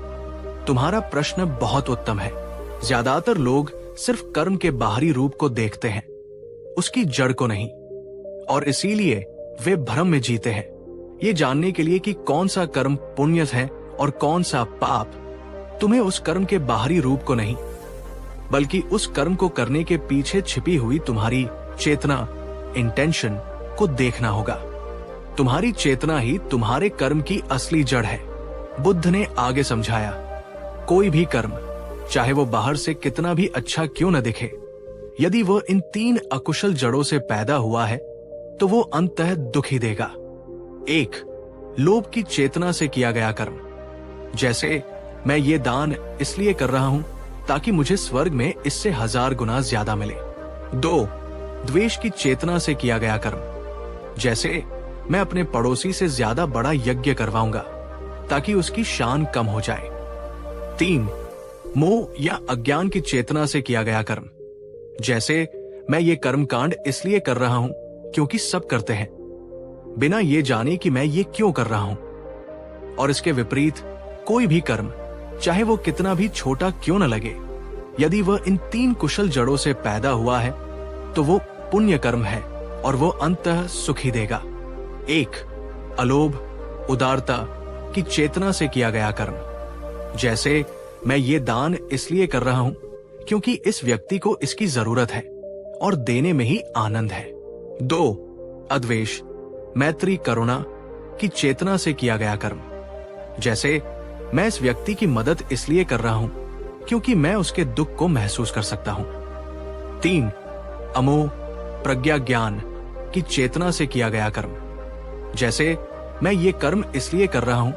तुम्हारा प्रश्न बहुत उत्तम है। ज्यादातर लोग सिर्फ कर्म के बाहरी रूप को देखते हैं, उसकी जड़ को नहीं, और इसीलिए वे भ्रम में जीते हैं। ये जानने के लिए कि कौन सा कर्म पुण्य है और कौन सा पाप, तुम्हें उस कर्म के बाहरी रूप को नहीं, बल्कि उस कर्म को करने के पीछे छिपी हुई तुम्हारी चेतना, इंटेंशन को देखना होगा। तुम्हारी चेतना ही तुम्हारे कर्म की असली जड़ है। बुद्ध ने आगे समझाया, कोई भी कर्म, चाहे वो बाहर से कितना भी अच्छा क्यों न दिखे, यदि वो इन 3 अकुशल जड़ों से पैदा हुआ है तो वो अंततः दुख ही देगा। 1, लोभ की चेतना से किया गया कर्म, जैसे मैं ये दान इसलिए कर रहा हूं ताकि मुझे स्वर्ग में इससे 1000 गुना ज्यादा मिले। 2, द्वेष की चेतना से किया गया कर्म, जैसे मैं अपने पड़ोसी से ज्यादा बड़ा यज्ञ करवाऊंगा ताकि उसकी शान कम हो जाए। 3, मोह या अज्ञान की चेतना से किया गया कर्म, जैसे मैं ये कर्म कांड इसलिए कर रहा हूं क्योंकि सब करते हैं, बिना ये जाने कि मैं ये क्यों कर रहा हूं। और इसके विपरीत कोई भी कर्म, चाहे वो कितना भी छोटा क्यों न लगे, यदि वह इन 3 कुशल जड़ों से पैदा हुआ है तो वो पुण्य कर्म है और वो अंततः सुख ही देगा। एक, अलोभ, उदारता की चेतना से किया गया कर्म, जैसे मैं ये दान इसलिए कर रहा हूं क्योंकि इस व्यक्ति को इसकी जरूरत है और देने में ही आनंद है। दो, अद्वेष, मैत्री, करुणा की चेतना से किया गया कर्म, जैसे मैं इस व्यक्ति की मदद इसलिए कर रहा हूं क्योंकि मैं उसके दुख को महसूस कर सकता हूं। तीन, अमोह, प्रज्ञा, ज्ञान की चेतना से किया गया कर्म, जैसे मैं ये कर्म इसलिए कर रहा हूं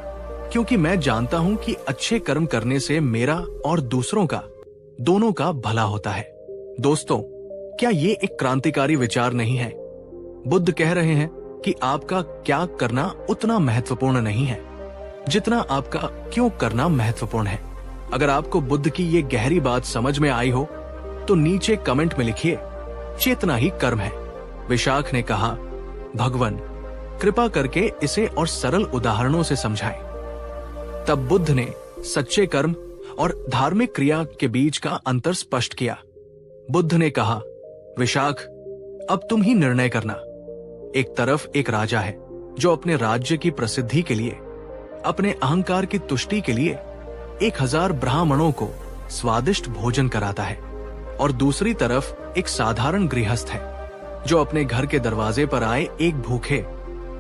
क्योंकि मैं जानता हूं कि अच्छे कर्म करने से मेरा और दूसरों का, दोनों का भला होता है। दोस्तों, क्या ये एक क्रांतिकारी विचार नहीं है? बुद्ध कह रहे हैं कि आपका क्या करना उतना महत्वपूर्ण नहीं है जितना आपका क्यों करना महत्वपूर्ण है। अगर आपको बुद्ध की ये गहरी बात समझ में आई हो तो नीचे कमेंट में लिखिए, चेतना ही कर्म है। विशाख ने कहा, भगवान कृपा करके इसे और सरल उदाहरणों से समझाएं। तब बुद्ध ने सच्चे कर्म और धार्मिक क्रिया के बीच का अंतर स्पष्ट किया। बुद्ध ने कहा, विशाख, अब तुम ही निर्णय करना। एक तरफ एक राजा है जो अपने राज्य की प्रसिद्धि के लिए, अपने अहंकार की तुष्टि के लिए 1000 ब्राह्मणों को स्वादिष्ट भोजन कराता है, और दूसरी तरफ एक साधारण गृहस्थ है जो अपने घर के दरवाजे पर आए एक भूखे,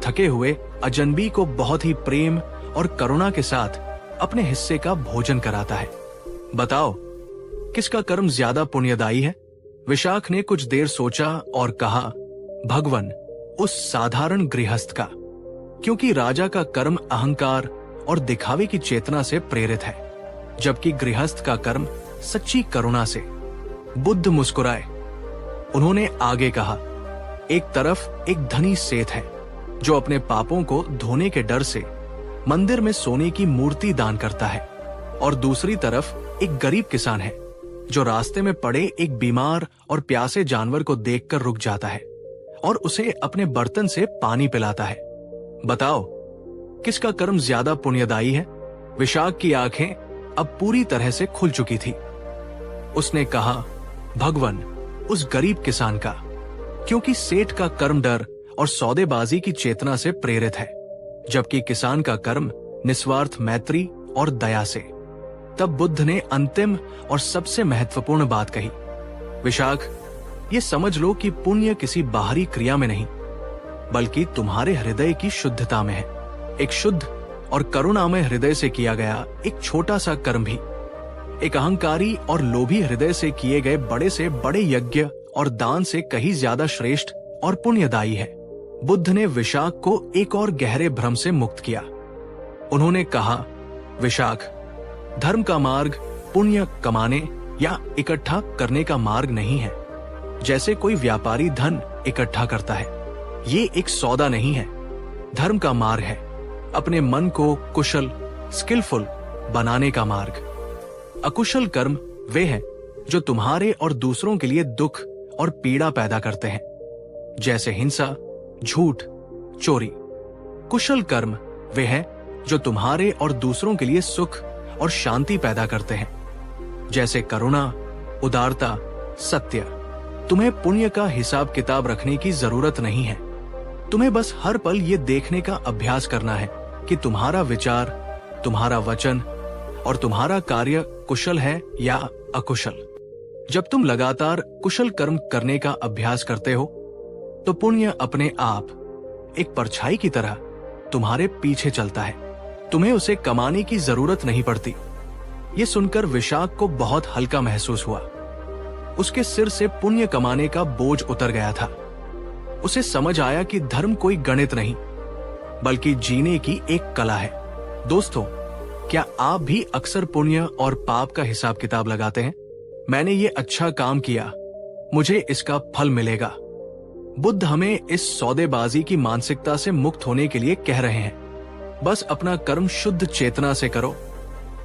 थके हुए अजनबी को बहुत ही प्रेम और करुणा के साथ अपने हिस्से का भोजन कराता है। बताओ, किसका कर्म ज्यादा पुण्यदायी है? विशाख ने कुछ देर सोचा और कहा, भगवान, उस साधारण गृहस्थ का, क्योंकि राजा का कर्म अहंकार और दिखावे की चेतना से प्रेरित है, जबकि गृहस्थ का कर्म सच्ची करुणा से। बुद्ध मुस्कुराए। उन्होंने आगे कहा, एक तरफ एक धनी सेठ है जो अपने पापों को धोने के डर से मंदिर में सोने की मूर्ति दान करता है, और दूसरी तरफ एक गरीब किसान है जो रास्ते में पड़े एक बीमार और प्यासे जानवर को देखकर रुक जाता है और उसे अपने बर्तन से पानी पिलाता है। बताओ, किसका कर्म ज्यादा पुण्यदायी है? विशाख की आंखें अब पूरी तरह से खुल चुकी थी। उसने कहा, भगवान, उस गरीब किसान का, क्योंकि सेठ का कर्म डर और सौदेबाजी की चेतना से प्रेरित है, जबकि किसान का कर्म निस्वार्थ मैत्री और दया से। तब बुद्ध ने अंतिम और सबसे महत्वपूर्ण बात कही, विशाख, ये समझ लो कि पुण्य किसी बाहरी क्रिया में नहीं, बल्कि तुम्हारे हृदय की शुद्धता में है। एक शुद्ध और करुणामय हृदय से किया गया एक छोटा सा कर्म भी एक अहंकारी और लोभी हृदय से किए गए बड़े से बड़े यज्ञ और दान से कहीं ज्यादा श्रेष्ठ और पुण्यदायी है। बुद्ध ने विशाख को एक और गहरे भ्रम से मुक्त किया। उन्होंने कहा, विशाख, धर्म का मार्ग पुण्य कमाने या इकट्ठा करने का मार्ग नहीं है, जैसे कोई व्यापारी धन इकट्ठा करता है। ये एक सौदा नहीं है। धर्म का मार्ग है अपने मन को कुशल, स्किलफुल बनाने का मार्ग। अकुशल कर्म वे हैं जो तुम्हारे और दूसरों के लिए दुख और पीड़ा पैदा करते हैं, जैसे हिंसा, झूठ, चोरी। कुशल कर्म वे हैं जो तुम्हारे और दूसरों के लिए सुख और शांति पैदा करते हैं, जैसे करुणा, उदारता, सत्य। तुम्हें पुण्य का हिसाब किताब रखने की जरूरत नहीं है। तुम्हें बस हर पल ये देखने का अभ्यास करना है कि तुम्हारा विचार, तुम्हारा वचन और तुम्हारा कार्य कुशल है या अकुशल। जब तुम लगातार कुशल कर्म करने का अभ्यास करते हो तो पुण्य अपने आप एक परछाई की तरह तुम्हारे पीछे चलता है। तुम्हें उसे कमाने की जरूरत नहीं पड़ती। ये सुनकर विशाख को बहुत हल्का महसूस हुआ। उसके सिर से पुण्य कमाने का बोझ उतर गया था। उसे समझ आया कि धर्म कोई गणित नहीं, बल्कि जीने की एक कला है। दोस्तों, क्या आप भी अक्सर पुण्य और पाप का हिसाब किताब लगाते हैं? मैंने ये अच्छा काम किया, मुझे इसका फल मिलेगा। बुद्ध हमें इस सौदेबाजी की मानसिकता से मुक्त होने के लिए कह रहे हैं। बस अपना कर्म शुद्ध चेतना से करो,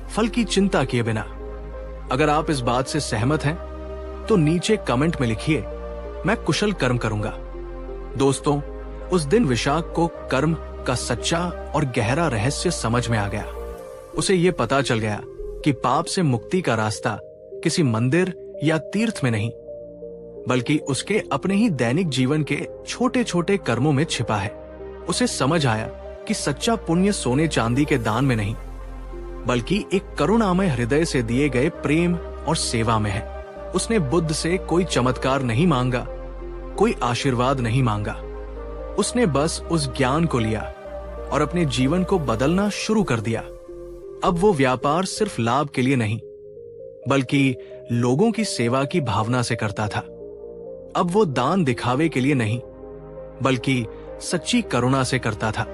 फल की चिंता किए बिना। अगर आप इस बात से सहमत हैं तो नीचे कमेंट में लिखिए, मैं कुशल कर्म करूंगा। दोस्तों, उस दिन विशाख को कर्म का सच्चा और गहरा रहस्य समझ में आ गया। उसे ये पता चल गया कि पाप से मुक्ति का रास्ता किसी मंदिर या तीर्थ में नहीं, बल्कि उसके अपने ही दैनिक जीवन के छोटे छोटे कर्मों में छिपा है। उसे समझ आया कि सच्चा पुण्य सोने चांदी के दान में नहीं, बल्कि एक करुणामय हृदय से दिए गए प्रेम और सेवा में है। उसने बुद्ध से कोई चमत्कार नहीं मांगा, कोई आशीर्वाद नहीं मांगा। उसने बस उस ज्ञान को लिया और अपने जीवन को बदलना शुरू कर दिया। अब वो व्यापार सिर्फ लाभ के लिए नहीं, बल्कि लोगों की सेवा की भावना से करता था। अब वो दान दिखावे के लिए नहीं, बल्कि सच्ची करुणा से करता था।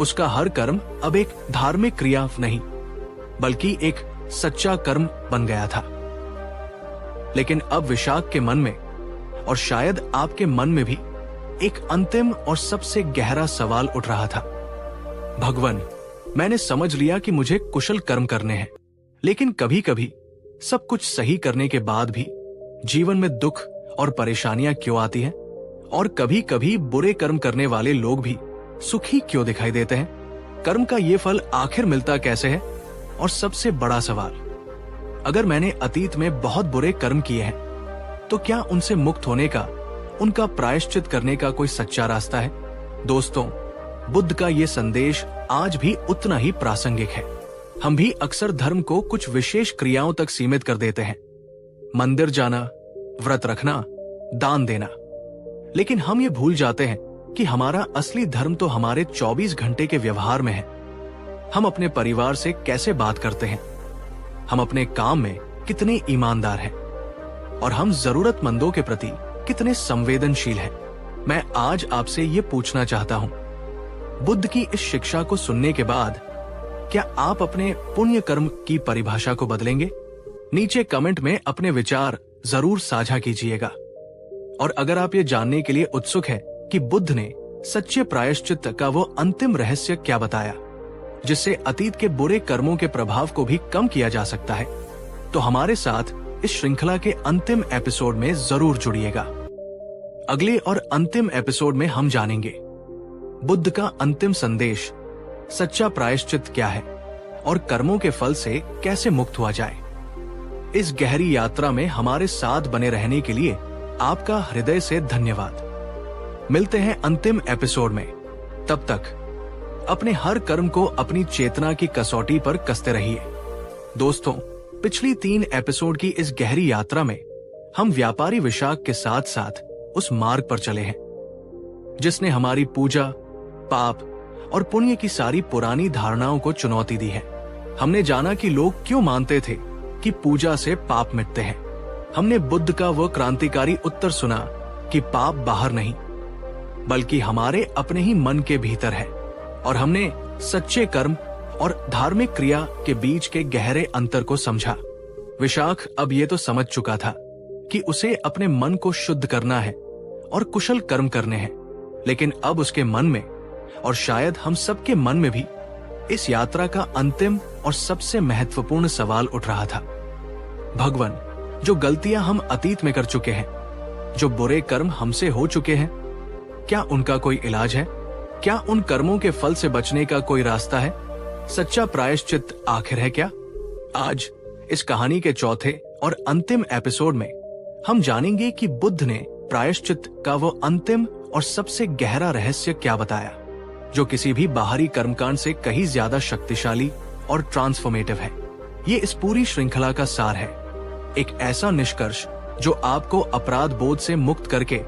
उसका हर कर्म अब एक धार्मिक क्रिया नहीं, बल्कि एक सच्चा कर्म बन गया था। लेकिन अब विशाख के मन में, और शायद आपके मन में भी, एक अंतिम और सबसे गहरा सवाल उठ रहा था। भगवान, मैंने समझ लिया कि मुझे कुशल कर्म करने हैं, लेकिन कभी कभी सब कुछ सही करने के बाद भी जीवन में दुख और परेशानियां क्यों आती हैं? और कभी कभी बुरे कर्म करने वाले लोग भी सुखी क्यों दिखाई देते हैं? कर्म का ये फल आखिर मिलता कैसे है? और सबसे बड़ा सवाल, अगर मैंने अतीत में बहुत बुरे कर्म किए हैं, तो क्या उनसे मुक्त होने का, उनका प्रायश्चित करने का कोई सच्चा रास्ता है? दोस्तों, बुद्ध का ये संदेश आज भी उतना ही प्रासंगिक है। हम भी अक्सर धर्म को कुछ विशेष क्रियाओं तक सीमित कर देते हैं, मंदिर जाना, व्रत रखना, दान देना। लेकिन हम ये भूल जाते हैं कि हमारा असली धर्म तो हमारे 24 घंटे के व्यवहार में है। हम अपने परिवार से कैसे बात करते हैं, हम अपने काम में कितने ईमानदार हैं, और हम जरूरतमंदों के प्रति कितने संवेदनशील हैं। मैं आज आपसे ये पूछना चाहता हूं, बुद्ध की इस शिक्षा को सुनने के बाद क्या आप अपने पुण्य कर्म की परिभाषा को बदलेंगे? नीचे कमेंट में अपने विचार जरूर साझा कीजिएगा। और अगर आप ये जानने के लिए उत्सुक हैं कि बुद्ध ने सच्चे प्रायश्चित का वो अंतिम रहस्य क्या बताया, जिससे अतीत के बुरे कर्मों के प्रभाव को भी कम किया जा सकता है, तो हमारे साथ इस श्रृंखला के अंतिम एपिसोड में जरूर जुड़िएगा। अगले और अंतिम एपिसोड में हम जानेंगे बुद्ध का अंतिम संदेश, सच्चा प्रायश्चित क्या है और कर्मों के फल से कैसे मुक्त हुआ जाए। इस गहरी यात्रा में हमारे साथ बने रहने के लिए आपका हृदय से धन्यवाद। मिलते हैं अंतिम एपिसोड में। तब तक अपने हर कर्म को अपनी चेतना की कसौटी पर कसते रहिए। दोस्तों, पिछली 3 एपिसोड की इस गहरी यात्रा में हम व्यापारी विशाख के साथ साथ उस मार्ग पर चले हैं जिसने हमारी पूजा, पाप और पुण्य की सारी पुरानी धारणाओं को चुनौती दी है। हमने जाना कि लोग क्यों मानते थे कि पूजा से पाप मिटते हैं। हमने बुद्ध का वो क्रांतिकारी उत्तर सुना कि पाप बाहर नहीं, बल्कि हमारे अपने ही मन के भीतर है। और हमने सच्चे कर्म और धार्मिक क्रिया के बीच के गहरे अंतर को समझा। विशाख अब ये तो समझ चुका था कि उसे अपने मन को शुद्ध करना है और कुशल कर्म करने हैं, लेकिन अब उसके मन में, और शायद हम सबके मन में भी, इस यात्रा का अंतिम और सबसे महत्वपूर्ण सवाल उठ रहा था। भगवान, जो गलतियां हम अतीत में कर चुके हैं, जो बुरे कर्म हमसे हो चुके हैं, क्या उनका कोई इलाज है? क्या उन कर्मों के फल से बचने का कोई रास्ता है? सच्चा प्रायश्चित आखिर है क्या? आज इस कहानी के चौथे और अंतिम एपिसोड में हम जानेंगे कि बुद्ध ने प्रायश्चित का वो अंतिम और सबसे गहरा रहस्य क्या बताया, जो किसी भी बाहरी कर्मकांड से कहीं ज्यादा शक्तिशाली और ट्रांसफॉर्मेटिव है। ये इस पूरी श्रृंखला का सार है, एक ऐसा निष्कर्ष जो आपको अपराध बोध से मुक्त करके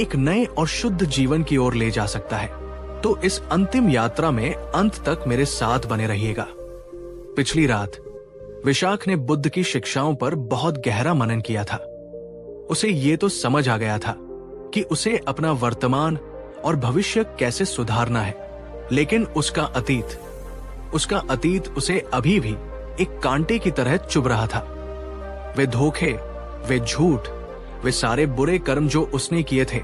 एक नए और शुद्ध जीवन की ओर ले जा सकता है। तो इस अंतिम यात्रा में अंत तक मेरे साथ बने रहिएगा। पिछली रात विशाख ने बुद्ध की शिक्षाओं पर बहुत गहरा मनन किया था। उसे ये तो समझ आ गया था कि उसे अपना वर्तमान और भविष्य कैसे सुधारना है, लेकिन उसका अतीत उसे अभी भी एक कांटे की तरह चुभ रहा था। वे धोखे, वे झूठ, वे सारे बुरे कर्म जो उसने किए थे,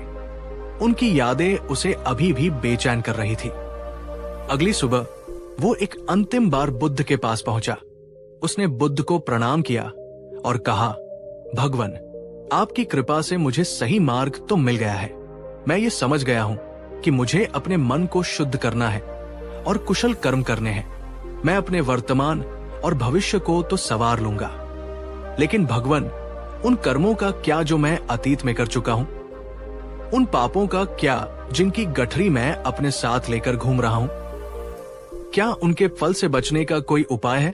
उनकी यादें उसे अभी भी बेचैन कर रही थी। अगली सुबह वो एक अंतिम बार बुद्ध के पास पहुंचा। उसने बुद्ध को प्रणाम किया और कहा, भगवान, आपकी कृपा से मुझे सही मार्ग तो मिल गया है। मैं ये समझ गया हूं कि मुझे अपने मन को शुद्ध करना है और कुशल कर्म करने हैं। मैं अपने वर्तमान और भविष्य को तो संवार लूंगा, लेकिन भगवान, उन कर्मों का क्या जो मैं अतीत में कर चुका हूं? उन पापों का क्या जिनकी गठरी मैं अपने साथ लेकर घूम रहा हूं? क्या उनके फल से बचने का कोई उपाय है?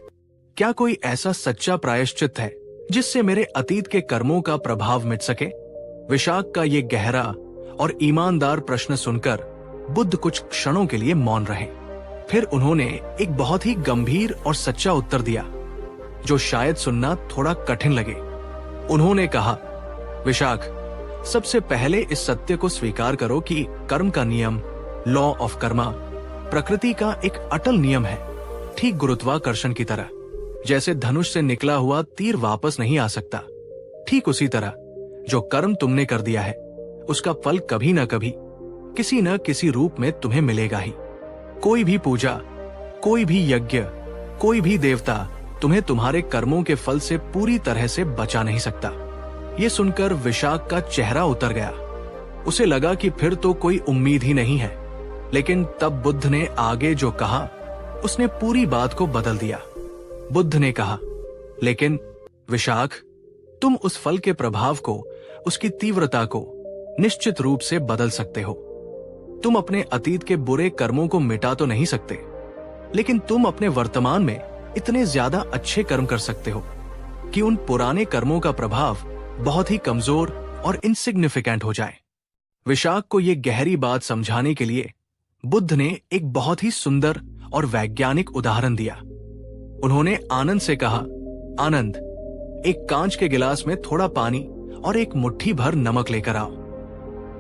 क्या कोई ऐसा सच्चा प्रायश्चित है जिससे मेरे अतीत के कर्मों का प्रभाव मिट सके? विशाख का ये गहरा और ईमानदार प्रश्न सुनकर बुद्ध कुछ क्षणों के लिए मौन रहे। फिर उन्होंने एक बहुत ही गंभीर और सच्चा उत्तर दिया, जो शायद सुनना थोड़ा कठिन लगे। उन्होंने कहा, विशाख, सबसे पहले इस सत्य को स्वीकार करो कि कर्म का नियम, लॉ ऑफ कर्मा, प्रकृति का एक अटल नियम है, ठीक गुरुत्वाकर्षण की तरह। जैसे धनुष से निकला हुआ तीर वापस नहीं आ सकता, ठीक उसी तरह जो कर्म तुमने कर दिया है उसका फल कभी न कभी किसी न किसी रूप में तुम्हें मिलेगा ही। कोई भी पूजा, कोई भी यज्ञ, कोई भी देवता तुम्हें तुम्हारे कर्मों के फल से पूरी तरह से बचा नहीं सकता। ये सुनकर विशाख का चेहरा उतर गया। उसे लगा कि फिर तो कोई उम्मीद ही नहीं है, लेकिन तब बुद्ध ने आगे जो कहा उसने पूरी बात को बदल दिया। बुद्ध ने कहा, लेकिन विशाख, तुम उस फल के प्रभाव को, उसकी तीव्रता को निश्चित रूप से बदल सकते हो। तुम अपने अतीत के बुरे कर्मों को मिटा तो नहीं सकते, लेकिन तुम अपने वर्तमान में इतने ज्यादा अच्छे कर्म कर सकते हो कि उन पुराने कर्मों का प्रभाव बहुत ही कमजोर और इनसिग्निफिकेंट हो जाए। विशाख को यह गहरी बात समझाने के लिए बुद्ध ने एक बहुत ही सुंदर और वैज्ञानिक उदाहरण दिया। उन्होंने आनंद से कहा, आनंद, एक कांच के गिलास में थोड़ा पानी और एक मुट्ठी भर नमक लेकर आओ।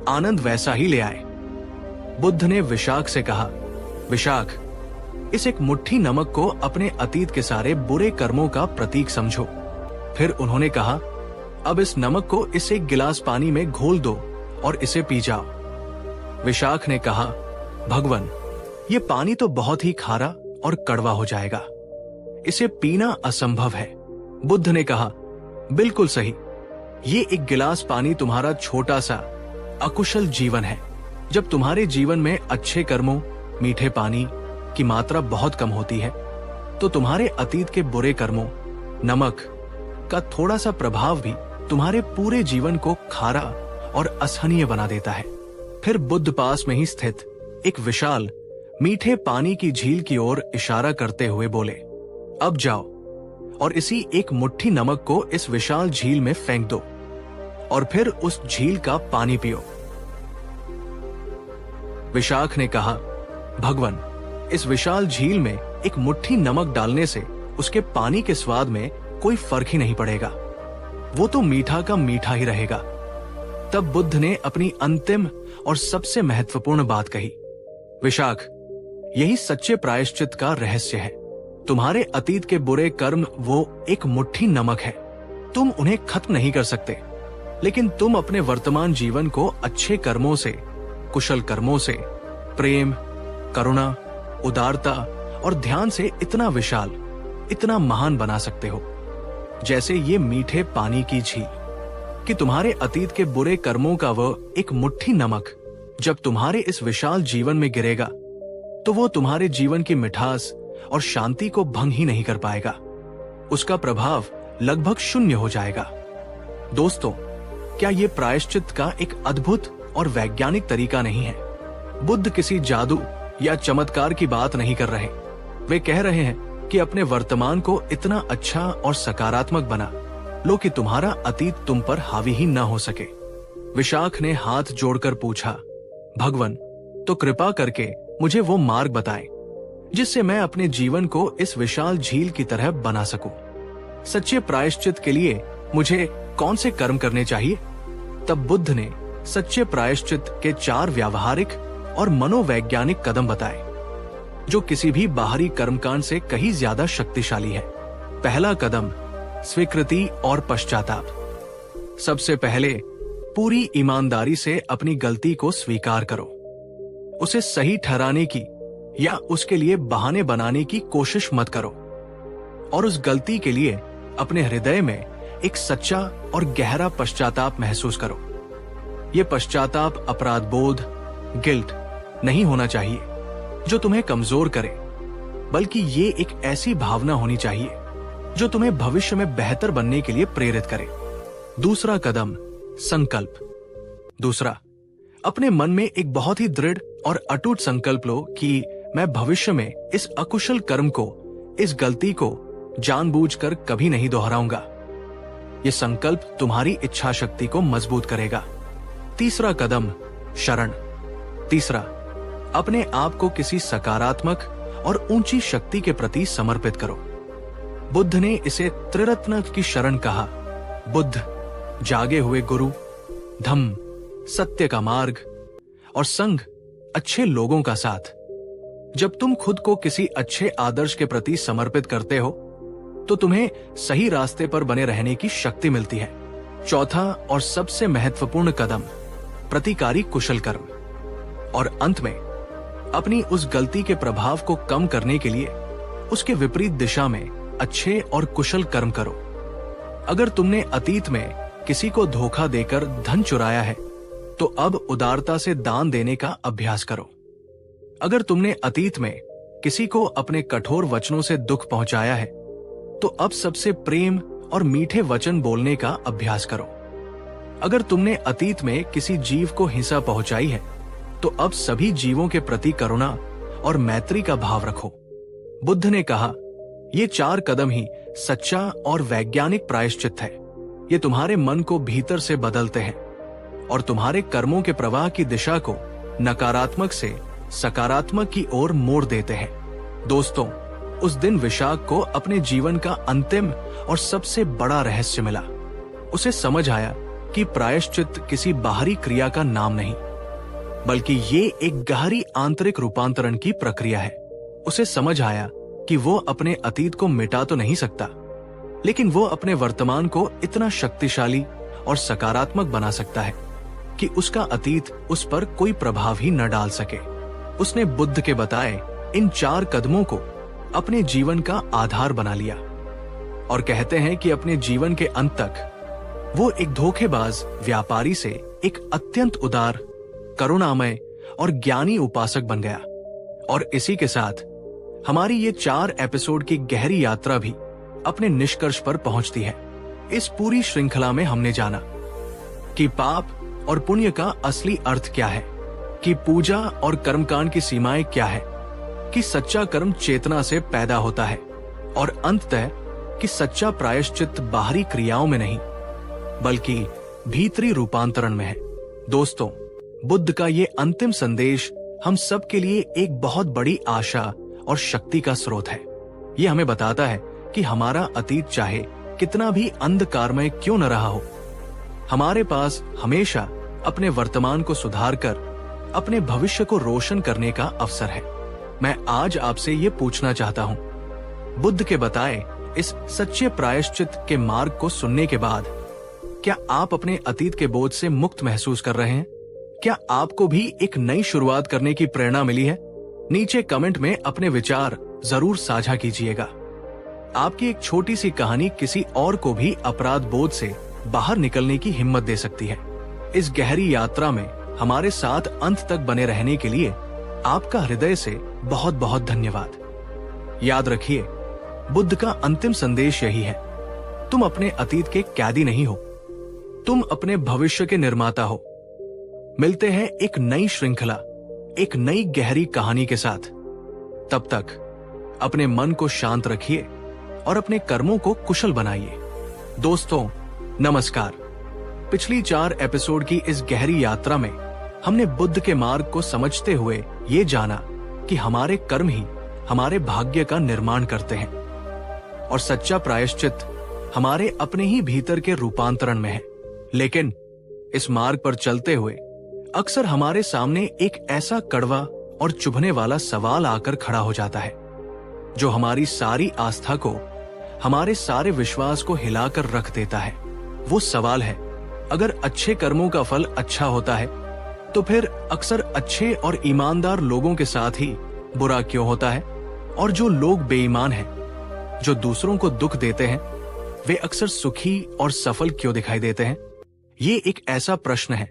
आनंद वैसा ही ले आए। बुद्ध ने विशाख से कहा, विशाख, इस एक मुट्ठी नमक को अपने अतीत के सारे बुरे कर्मों का प्रतीक समझो। फिर उन्होंने कहा, अब इस नमक को इस एक गिलास पानी में घोल दो और इसे पी जाओ। विशाख ने कहा, भगवान, ये पानी तो बहुत ही खारा और कड़वा हो जाएगा, इसे पीना असंभव है। बुद्ध ने कहा, बिल्कुल सही, ये एक गिलास पानी तुम्हारा छोटा सा अकुशल जीवन है। जब तुम्हारे जीवन में अच्छे कर्मों, मीठे पानी की मात्रा बहुत कम होती है, तो तुम्हारे अतीत के बुरे कर्मों, नमक का थोड़ा सा प्रभाव भी तुम्हारे पूरे जीवन को खारा और असहनीय बना देता है। फिर बुद्ध पास में ही स्थित एक विशाल मीठे पानी की झील की ओर इशारा करते हुए बोले, अब जाओ और इसी एक मुट्ठी नमक को इस विशाल झील में फेंक दो और फिर उस झील का पानी पियो। विशाख ने कहा, भगवान, इस विशाल झील में एक मुट्ठी नमक डालने से उसके पानी के स्वाद में कोई फर्क ही नहीं पड़ेगा, वो तो मीठा का मीठा ही रहेगा। तब बुद्ध ने अपनी अंतिम और सबसे महत्वपूर्ण बात कही, विशाख, यही सच्चे प्रायश्चित का रहस्य है। तुम्हारे अतीत के बुरे कर्म वो एक मुट्ठी नमक है। तुम उन्हें खत्म नहीं कर सकते, लेकिन तुम अपने वर्तमान जीवन को अच्छे कर्मों से, कुशल कर्मों से, प्रेम, करुणा, उदारता और ध्यान से इतना विशाल, इतना महान बना सकते हो, जैसे ये मीठे पानी की झील, कि तुम्हारे अतीत के बुरे कर्मों का वह एक मुट्ठी नमक जब तुम्हारे इस विशाल जीवन में गिरेगा, तो वो तुम्हारे जीवन की मिठास और शांति को भंग ही नहीं कर पाएगा। उसका प्रभाव लगभग शून्य हो जाएगा। दोस्तों, क्या ये प्रायश्चित का एक अद्भुत और वैज्ञानिक तरीका नहीं है? बुद्ध किसी जादू या चमत्कार की बात नहीं कर रहे। वे कह रहे हैं कि अपने वर्तमान को इतना अच्छा और सकारात्मक बना लो कि तुम्हारा अतीत तुम पर हावी ही न हो सके। विशाख ने हाथ जोड़कर पूछा, भगवान, तो कृपा करके मुझे वो मार्ग बताएं जिससे मैं अपने जीवन को इस विशाल झील की तरह बना सकूं। सच्चे प्रायश्चित के लिए मुझे कौन से कर्म करने चाहिए? तब बुद्ध ने सच्चे प्रायश्चित के 4 व्यावहारिक और मनोवैज्ञानिक कदम बताए, जो किसी भी बाहरी कर्मकांड से कहीं ज्यादा शक्तिशाली है। पहला कदम, स्वीकृति और पश्चाताप। सबसे पहले पूरी ईमानदारी से अपनी गलती को स्वीकार करो। उसे सही ठहराने की या उसके लिए बहाने बनाने की कोशिश मत करो, और उस गलती के लिए अपने हृदय में एक सच्चा और गहरा पश्चाताप महसूस करो। यह पश्चाताप अपराध बोध, गिल्ट नहीं होना चाहिए जो तुम्हें कमजोर करे, बल्कि ये एक ऐसी भावना होनी चाहिए जो तुम्हें भविष्य में बेहतर बनने के लिए प्रेरित करे। दूसरा कदम, संकल्प। दूसरा, अपने मन में एक बहुत ही दृढ़ और अटूट संकल्प लो कि मैं भविष्य में इस अकुशल कर्म को, इस गलती को जानबूझकर कभी नहीं दोहराऊंगा। ये संकल्प तुम्हारी इच्छा शक्ति को मजबूत करेगा। तीसरा कदम, शरण। तीसरा, अपने आप को किसी सकारात्मक और ऊंची शक्ति के प्रति समर्पित करो। बुद्ध ने इसे त्रिरत्न की शरण कहा। बुद्ध, जागे हुए गुरु, धम्म, सत्य का मार्ग और संघ, अच्छे लोगों का साथ। जब तुम खुद को किसी अच्छे आदर्श के प्रति समर्पित करते हो तो तुम्हें सही रास्ते पर बने रहने की शक्ति मिलती है। चौथा और सबसे महत्वपूर्ण कदम, प्रतिकारी कुशल कर्म। और अंत में अपनी उस गलती के प्रभाव को कम करने के लिए उसके विपरीत दिशा में अच्छे और कुशल कर्म करो। अगर तुमने अतीत में किसी को धोखा देकर धन चुराया है तो अब उदारता से दान देने का अभ्यास करो। अगर तुमने अतीत में किसी को अपने कठोर वचनों से दुख पहुंचाया है तो अब सबसे प्रेम और मीठे वचन बोलने का अभ्यास करो। अगर तुमने अतीत में किसी जीव को हिंसा पहुंचाई है तो अब सभी जीवों के प्रति करुणा और मैत्री का भाव रखो। बुद्ध ने कहा, ये 4 कदम ही सच्चा और वैज्ञानिक प्रायश्चित है। ये तुम्हारे मन को भीतर से बदलते हैं और तुम्हारे कर्मों के प्रवाह की दिशा को नकारात्मक से सकारात्मक की ओर मोड़ देते हैं। दोस्तों, उस दिन विशाख को अपने जीवन का अंतिम और सबसे बड़ा रहस्य मिला। उसे समझ आया कि प्रायश्चित किसी बाहरी क्रिया का नाम नहीं, बल्कि ये एक गहरी आंतरिक रूपांतरण की प्रक्रिया है। उसे समझ आया कि वो अपने अतीत को मिटा तो नहीं सकता, लेकिन वो अपने वर्तमान को इतना शक्तिशाली और सकारात्मक बना सकता है कि उसका अतीत उस पर कोई प्रभाव ही न डाल सके। उसने बुद्ध के बताए इन 4 कदमों को अपने जीवन का आधार बना लिया और कहते हैं कि अपने जीवन के अंत तक वो एक धोखेबाज व्यापारी से एक अत्यंत उदार, करुणामय और ज्ञानी उपासक बन गया। और इसी के साथ हमारी ये 4 एपिसोड की गहरी यात्रा भी अपने निष्कर्ष पर पहुंचती है। इस पूरी श्रृंखला में हमने जाना कि पाप और पुण्य का असली अर्थ क्या है, कि पूजा और कर्मकांड की सीमाएं क्या है, कि सच्चा कर्म चेतना से पैदा होता है और अंततः कि सच्चा प्रायश्चित बाहरी क्रियाओं में नहीं बल्कि भीतरी रूपांतरण में है। दोस्तों, बुद्ध का ये अंतिम संदेश हम सब के लिए एक बहुत बड़ी आशा और शक्ति का स्रोत है। ये हमें बताता है कि हमारा अतीत चाहे कितना भी अंधकारमय क्यों न रहा हो, हमारे पास हमेशा अपने वर्तमान को सुधार कर अपने भविष्य को रोशन करने का अवसर है। मैं आज आपसे ये पूछना चाहता हूँ, बुद्ध के बताए इस सच्चे प्रायश्चित के मार्ग को सुनने के बाद क्या आप अपने अतीत के बोझ से मुक्त महसूस कर रहे हैं? क्या आपको भी एक नई शुरुआत करने की प्रेरणा मिली है? नीचे कमेंट में अपने विचार जरूर साझा कीजिएगा। आपकी एक छोटी सी कहानी किसी और को भी अपराध बोध से बाहर निकलने की हिम्मत दे सकती है। इस गहरी यात्रा में हमारे साथ अंत तक बने रहने के लिए आपका हृदय से बहुत बहुत धन्यवाद। याद रखिए, बुद्ध का अंतिम संदेश यही है, तुम अपने अतीत के कैदी नहीं हो, तुम अपने भविष्य के निर्माता हो। मिलते हैं एक नई श्रृंखला, एक नई गहरी कहानी के साथ। तब तक अपने मन को शांत रखिए और अपने कर्मों को कुशल बनाइए। दोस्तों, नमस्कार। पिछली 4 एपिसोड की इस गहरी यात्रा में हमने बुद्ध के मार्ग को समझते हुए ये जाना कि हमारे कर्म ही हमारे भाग्य का निर्माण करते हैं और सच्चा प्रायश्चित हमारे अपने ही भीतर के रूपांतरण में है। लेकिन इस मार्ग पर चलते हुए अक्सर हमारे सामने एक ऐसा कड़वा और चुभने वाला सवाल आकर खड़ा हो जाता है जो हमारी सारी आस्था को, हमारे सारे विश्वास को हिलाकर रख देता है। वो सवाल है, अगर अच्छे कर्मों का फल अच्छा होता है तो फिर अक्सर अच्छे और ईमानदार लोगों के साथ ही बुरा क्यों होता है? और जो लोग बेईमान हैं, जो दूसरों को दुख देते हैं, वे अक्सर सुखी और सफल क्यों दिखाई देते हैं? ये एक ऐसा प्रश्न है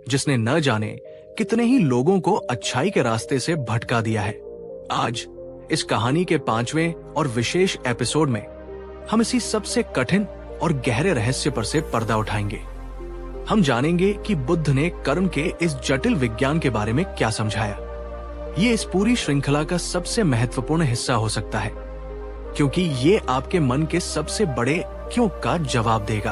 जिसने न जाने कितने ही लोगों को अच्छाई के रास्ते से भटका दिया है। आज इस कहानी के 5वें और विशेष एपिसोड में हम इसी सबसे कठिन और गहरे रहस्य पर से पर्दा उठाएंगे। हम जानेंगे कि बुद्ध ने कर्म के इस जटिल विज्ञान के बारे में क्या समझाया। ये इस पूरी श्रृंखला का सबसे महत्वपूर्ण हिस्सा हो सकता है, क्योंकि ये आपके मन के सबसे बड़े क्यों का जवाब देगा।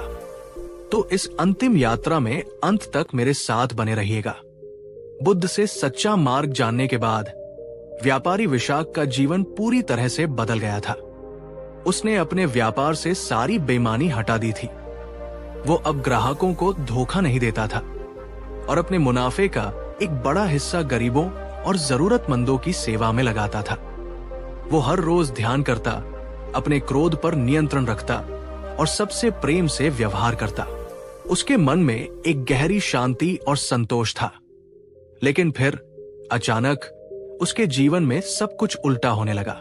तो इस अंतिम यात्रा में अंत तक मेरे साथ बने रहिएगा। बुद्ध से सच्चा मार्ग जानने के बाद व्यापारी विशाख का जीवन पूरी तरह से बदल गया था। उसने अपने व्यापार से सारी बेईमानी हटा दी थी। वो अब ग्राहकों को धोखा नहीं देता था और अपने मुनाफे का एक बड़ा हिस्सा गरीबों और जरूरतमंदों की सेवा में लगाता था। वो हर रोज ध्यान करता, अपने क्रोध पर नियंत्रण रखता और सबसे प्रेम से व्यवहार करता। उसके मन में एक गहरी शांति और संतोष था। लेकिन फिर अचानक उसके जीवन में सब कुछ उल्टा होने लगा।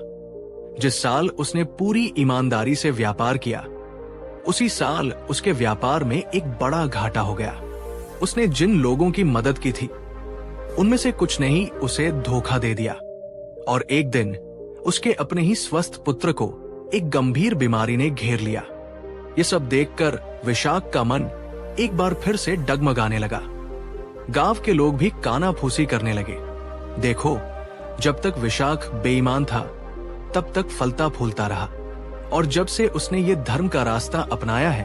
जिस साल उसने पूरी ईमानदारी से व्यापार किया, उसी साल उसके व्यापार में एक बड़ा घाटा हो गया। उसने जिन लोगों की मदद की थी, उनमें से कुछ ने ही उसे धोखा दे दिया और एक दिन उसके अपने ही स्वस्थ पुत्र को एक गंभीर बीमारी ने घेर लिया। ये सब देखकर विशाख का मन एक बार फिर से डगमगाने लगा। गांव के लोग भी कानाफूसी करने लगे। देखो, जब तक विशाख बेईमान था तब तक फलता फूलता रहा, और जब से उसने ये धर्म का रास्ता अपनाया है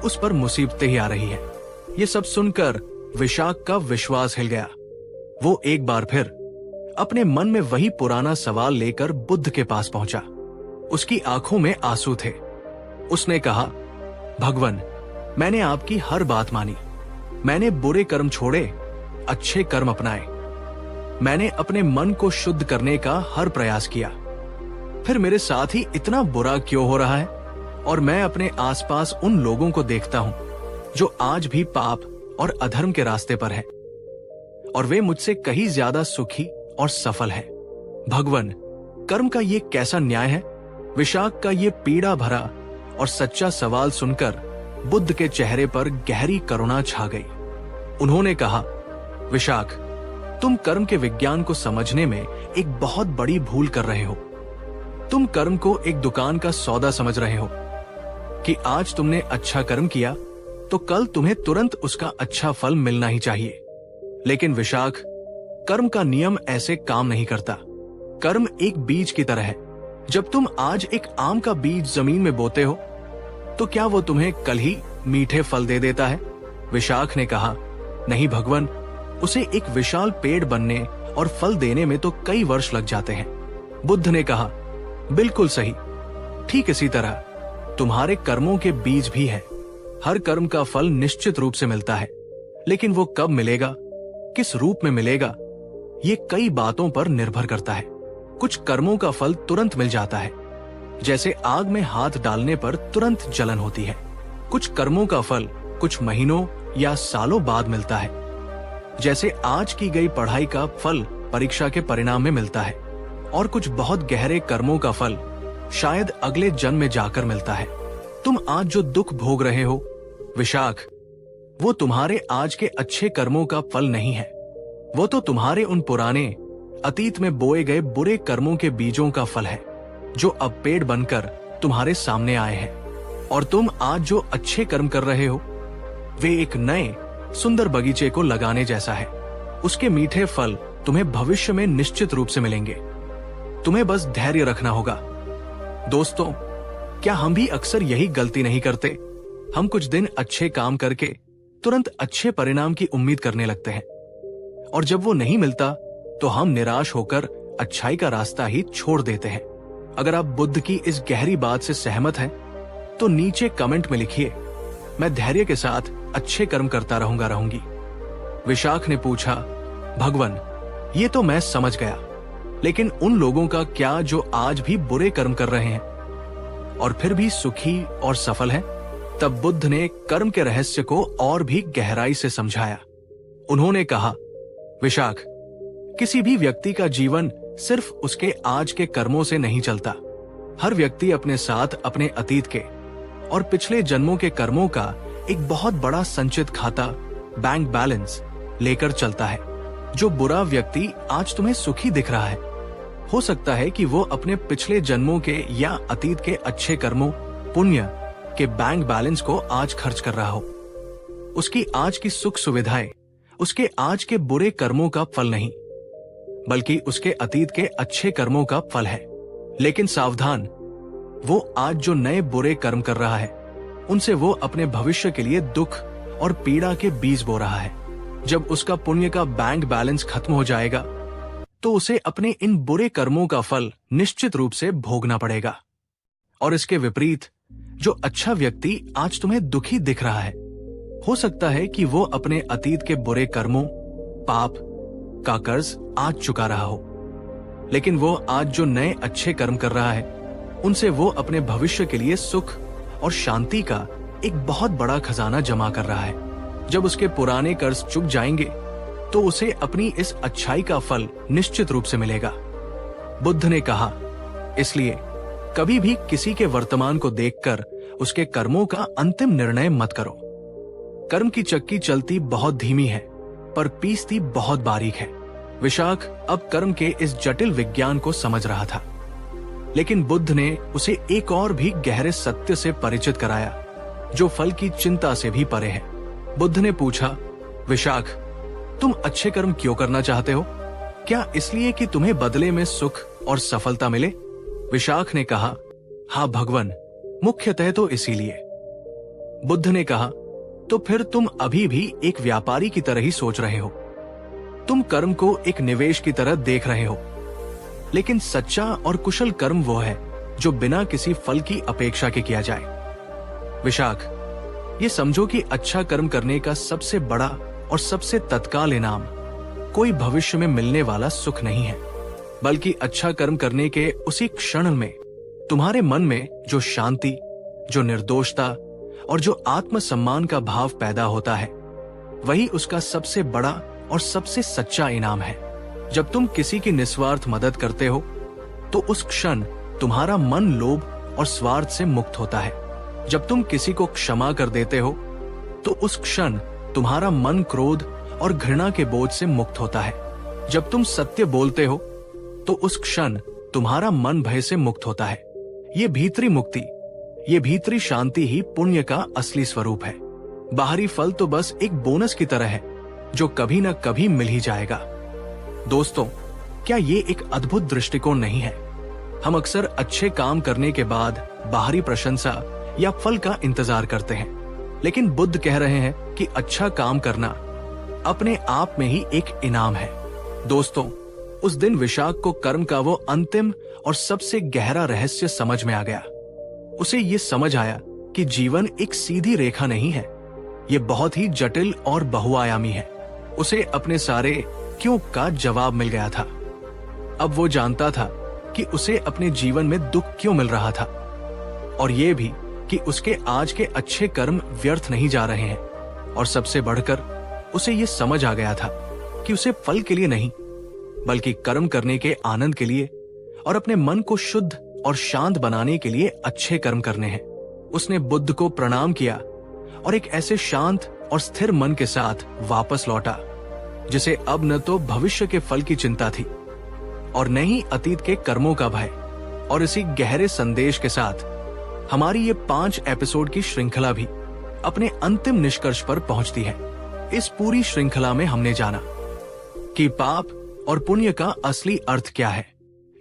उस पर मुसीबतें ही आ रही है। ये सब सुनकर विशाख का विश्वास हिल गया। वो एक बार फिर अपने मन में वही पुराना सवाल लेकर बुद्ध के पास पहुंचा। उसकी आंखों में आंसू थे। उसने कहा, भगवान, मैंने आपकी हर बात मानी। मैंने बुरे कर्म छोड़े, अच्छे कर्म अपनाए। मैंने अपने मन को शुद्ध करने का हर प्रयास किया। फिर मेरे साथ ही इतना बुरा क्यों हो रहा है? और मैं अपने आसपास उन लोगों को देखता हूं जो आज भी पाप और अधर्म के रास्ते पर हैं, और वे मुझसे कहीं ज्यादा सुखी और सफल हैं। भगवान, कर्म का ये कैसा न्याय है? विशाख का ये पीड़ा भरा और सच्चा सवाल सुनकर बुद्ध के चेहरे पर गहरी करुणा छा गई। उन्होंने कहा, विशाख, तुम कर्म के विज्ञान को समझने में एक बहुत बड़ी भूल कर रहे हो। तुम कर्म को एक दुकान का सौदा समझ रहे हो कि आज तुमने अच्छा कर्म किया तो कल तुम्हें तुरंत उसका अच्छा फल मिलना ही चाहिए। लेकिन विशाख, कर्म का नियम ऐसे काम नहीं करता। कर्म एक बीज की तरह है। जब तुम आज एक आम का बीज जमीन में बोते हो तो क्या वो तुम्हें कल ही मीठे फल दे देता है? विशाख ने कहा, नहीं भगवान, उसे एक विशाल पेड़ बनने और फल देने में तो कई वर्ष लग जाते हैं। बुद्ध ने कहा, बिल्कुल सही। ठीक इसी तरह तुम्हारे कर्मों के बीज भी है। हर कर्म का फल निश्चित रूप से मिलता है, लेकिन वो कब मिलेगा, किस रूप में मिलेगा, ये कई बातों पर निर्भर करता है। कुछ कर्मों का फल तुरंत मिल जाता है, जैसे आग में हाथ डालने पर तुरंत जलन होती है। कुछ कर्मों का फल कुछ महीनों या सालों बाद मिलता है, जैसे आज की गई पढ़ाई का फल परीक्षा के परिणाम में मिलता है। और कुछ बहुत गहरे कर्मों का फल शायद अगले जन्म में जाकर मिलता है। तुम आज जो दुख भोग रहे हो विशाख, वो तुम्हारे आज के अच्छे कर्मों का फल नहीं है। वो तो तुम्हारे उन पुराने अतीत में बोए गए बुरे कर्मों के बीजों का फल है, जो अब पेड़ बनकर तुम्हारे सामने आए हैं। और तुम आज जो अच्छे कर्म कर रहे हो, वे एक नए सुंदर बगीचे को लगाने जैसा है। उसके मीठे फल तुम्हें भविष्य में निश्चित रूप से मिलेंगे। तुम्हें बस धैर्य रखना होगा। दोस्तों, क्या हम भी अक्सर यही गलती नहीं करते? हम कुछ दिन अच्छे काम करके तुरंत अच्छे परिणाम की उम्मीद करने लगते हैं, और जब वो नहीं मिलता तो हम निराश होकर अच्छाई का रास्ता ही छोड़ देते हैं। अगर आप बुद्ध की इस गहरी बात से सहमत हैं, तो नीचे कमेंट में लिखिए, मैं धैर्य के साथ अच्छे कर्म करता रहूंगी। विशाख ने पूछा, भगवान, ये तो मैं समझ गया, लेकिन उन लोगों का क्या जो आज भी बुरे कर्म कर रहे हैं और फिर भी सुखी और सफल हैं? तब बुद्ध ने कर्म के रहस्य को और भी गहराई से समझाया। उन्होंने कहा, विशाख, किसी भी व्यक्ति का जीवन सिर्फ उसके आज के कर्मों से नहीं चलता। हर व्यक्ति अपने साथ अपने अतीत के और पिछले जन्मों के कर्मों का एक बहुत बड़ा संचित खाता, बैंक बैलेंस लेकर चलता है। जो बुरा व्यक्ति आज तुम्हें सुखी दिख रहा है, हो सकता है कि वो अपने पिछले जन्मों के या अतीत के अच्छे कर्मों, पुण्य के बैंक बैलेंस को आज खर्च कर रहा हो। उसकी आज की सुख सुविधाएं उसके आज के बुरे कर्मों का फल नहीं, बल्कि उसके अतीत के अच्छे कर्मों का फल है। लेकिन सावधान, वो आज जो नए बुरे कर्म कर रहा है, उनसे वो अपने भविष्य के लिए दुख और पीड़ा के बीज बो रहा है। जब उसका पुण्य का बैंक बैलेंस खत्म हो जाएगा, तो उसे अपने इन बुरे कर्मों का फल निश्चित रूप से भोगना पड़ेगा। और इसके विपरीत, जो अच्छा व्यक्ति आज तुम्हें दुखी दिख रहा है, हो सकता है कि वो अपने अतीत के बुरे कर्मों, पाप का कर्ज आज चुका रहा हो। लेकिन वो आज जो नए अच्छे कर्म कर रहा है, उनसे वो अपने भविष्य के लिए सुख और शांति का एक बहुत बड़ा खजाना जमा कर रहा है। जब उसके पुराने कर्ज चुक जाएंगे, तो उसे अपनी इस अच्छाई का फल निश्चित रूप से मिलेगा। बुद्ध ने कहा, इसलिए कभी भी किसी के वर्तमान को देखकर उसके कर्मों का अंतिम निर्णय मत करो। कर्म की चक्की चलती बहुत धीमी है, पर पीसती बहुत बारीक है। विशाख अब कर्म के इस जटिल विज्ञान को समझ रहा था, लेकिन बुद्ध ने उसे एक और भी गहरे सत्य से परिचित कराया, जो फल की चिंता से भी परे है। बुद्ध ने पूछा, विशाख, तुम अच्छे कर्म क्यों करना चाहते हो? क्या इसलिए कि तुम्हें बदले में सुख और सफलता मिले? विशाख ने कहा, हाँ भगवान, मुख्यतः तो इसीलिए। बुद्ध ने कहा, तो फिर तुम अभी भी एक व्यापारी की तरह ही सोच रहे हो। तुम कर्म को एक निवेश की तरह देख रहे हो। लेकिन सच्चा और कुशल कर्म वो है जो बिना किसी फल की अपेक्षा के किया जाए। विशाख, ये समझो कि अच्छा कर्म करने का सबसे बड़ा और सबसे तत्काल इनाम कोई भविष्य में मिलने वाला सुख नहीं है, बल्कि अच्छा कर्म करने के उसी क्षण में तुम्हारे मन में जो शांति, जो निर्दोषता और जो आत्मसम्मान का भाव पैदा होता है, वही उसका सबसे बड़ा और सबसे सच्चा इनाम है। जब तुम किसी की निस्वार्थ मदद करते हो, तो उस क्षण तुम्हारा मन लोभ और स्वार्थ से मुक्त होता है। जब तुम किसी को क्षमा कर देते हो, तो उस क्षण तुम्हारा मन क्रोध और घृणा के बोझ से मुक्त होता है। जब तुम सत्य बोलते हो, तो उस क्षण तुम्हारा मन भय से मुक्त होता है। ये भीतरी मुक्ति, ये भीतरी शांति ही पुण्य का असली स्वरूप है। बाहरी फल तो बस एक बोनस की तरह है, जो कभी न कभी मिल ही जाएगा। दोस्तों, क्या ये एक अद्भुत दृष्टिकोण नहीं है? हम अक्सर अच्छे काम करने के बाद बाहरी प्रशंसा या फल का इंतजार करते हैं, लेकिन बुद्ध कह रहे हैं कि अच्छा काम करना अपने आप में ही एक इनाम है। दोस्तों, उस दिन विशाख को कर्म का वो अंतिम और सबसे गहरा रहस्य समझ में आ गया। उसे ये समझ आया कि जीवन एक सीधी रेखा नहीं है, ये बहुत ही जटिल और बहुआयामी है। उसे अपने सारे क्यों का जवाब मिल गया था। अब वो जानता था कि उसे अपने जीवन में दुख क्यों मिल रहा था, और ये भी कि उसके आज के अच्छे कर्म व्यर्थ नहीं जा रहे हैं। और सबसे बढ़कर उसे ये समझ आ गया था कि उसे फल के लिए नहीं, बल्कि कर्म करने के आनंद के लिए और अपने मन को शुद्ध और शांत बनाने के लिए अच्छे कर्म करने हैं। उसने बुद्ध को प्रणाम किया और एक ऐसे शांत और स्थिर मन के साथ वापस लौटा, जिसे अब न तो भविष्य के फल की चिंता थी और न ही अतीत के कर्मों का भय। और इसी गहरे संदेश के साथ हमारी ये 5 एपिसोड की श्रृंखला भी अपने अंतिम निष्कर्ष पर पहुंचती है। इस पूरी श्रृंखला में हमने जाना कि पाप और पुण्य का असली अर्थ क्या है,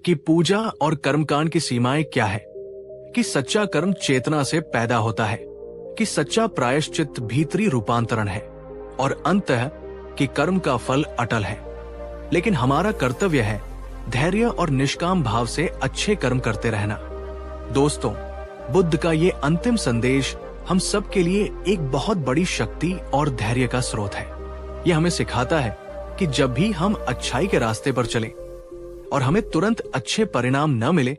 कि पूजा और कर्मकांड की सीमाएं क्या है, कि सच्चा कर्म चेतना से पैदा होता है, कि सच्चा प्रायश्चित भीतरी रूपांतरण है, और अंततः कि कर्म का फल अटल है। लेकिन हमारा कर्तव्य है धैर्य और निष्काम भाव से अच्छे कर्म करते रहना। दोस्तों, बुद्ध का ये अंतिम संदेश हम सब के लिए एक बहुत बड़ी शक्ति और धैर्य का स्रोत है। ये हमें सिखाता है कि जब भी हम अच्छाई के रास्ते पर चलें और हमें तुरंत अच्छे परिणाम न मिले,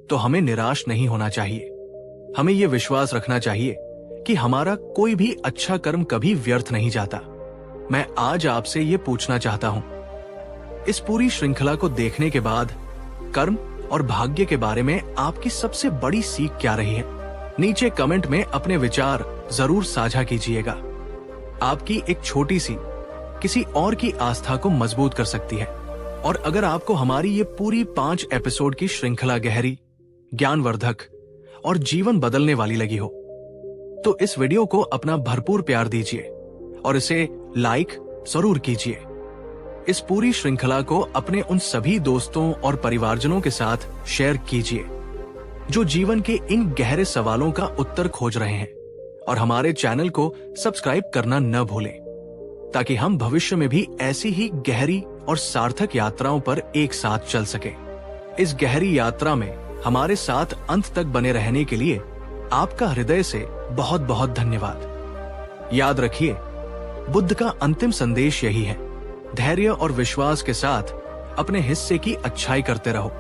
तो हमें निराश नहीं होना चाहिए। हमें ये विश्वास रखना चाहिए कि हमारा कोई भी अच्छा कर्म कभी व्यर्थ नहीं जाता। मैं आज आपसे ये पूछना चाहता हूं, इस पूरी श्रृंखला को देखने के बाद कर्म और भाग्य के बारे में आपकी सबसे बड़ी सीख क्या रही है? नीचे कमेंट में अपने विचार जरूर साझा कीजिएगा। आपकी एक छोटी सी किसी और की आस्था को मजबूत कर सकती है। और अगर आपको हमारी ये पूरी 5 एपिसोड की श्रृंखला गहरी, ज्ञानवर्धक और जीवन बदलने वाली लगी हो, तो इस वीडियो को अपना भरपूर प्यार दीजिए और इसे लाइक जरूर कीजिए। इस पूरी श्रृंखला को अपने उन सभी दोस्तों और परिवारजनों के साथ शेयर कीजिए जो जीवन के इन गहरे सवालों का उत्तर खोज रहे हैं, और हमारे चैनल को सब्सक्राइब करना न भूलें ताकि हम भविष्य में भी ऐसी ही गहरी और सार्थक यात्राओं पर एक साथ चल सके। इस गहरी यात्रा में हमारे साथ अंत तक बने रहने के लिए आपका हृदय से बहुत बहुत धन्यवाद। याद रखिए, बुद्ध का अंतिम संदेश यही है, धैर्य और विश्वास के साथ अपने हिस्से की अच्छाई करते रहो।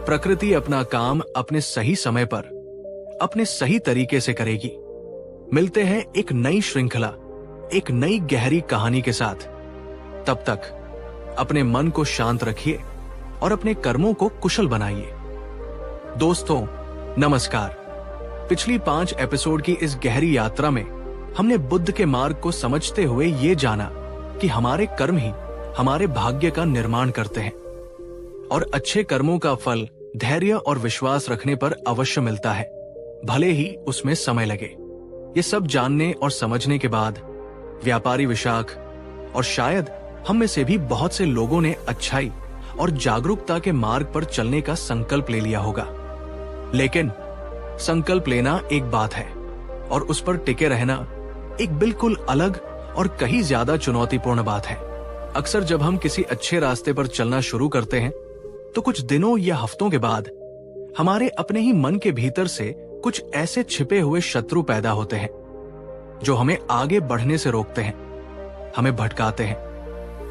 प्रकृति अपना काम अपने सही समय पर अपने सही तरीके से करेगी। मिलते हैं एक नई श्रृंखला, एक नई गहरी कहानी के साथ। तब तक अपने मन को शांत रखिए और अपने कर्मों को कुशल बनाइए। दोस्तों नमस्कार। पिछली 5 एपिसोड की इस गहरी यात्रा में हमने बुद्ध के मार्ग को समझते हुए ये जाना कि हमारे कर्म ही हमारे भाग्य का निर्माण करते हैं और अच्छे कर्मों का फल धैर्य और विश्वास रखने पर अवश्य मिलता है, भले ही उसमें समय लगे। ये सब जानने और समझने के बाद व्यापारी विशाख और शायद हम में से भी बहुत से लोगों ने अच्छाई और जागरूकता के मार्ग पर चलने का संकल्प ले लिया होगा। लेकिन संकल्प लेना एक बात है और उस पर टिके रहना एक बिल्कुल अलग और कहीं ज्यादा चुनौतीपूर्ण बात है। अक्सर जब हम किसी अच्छे रास्ते पर चलना शुरू करते हैं तो कुछ दिनों या हफ्तों के बाद हमारे अपने ही मन के भीतर से कुछ ऐसे छिपे हुए शत्रु पैदा होते हैं जो हमें आगे बढ़ने से रोकते हैं, हमें भटकाते हैं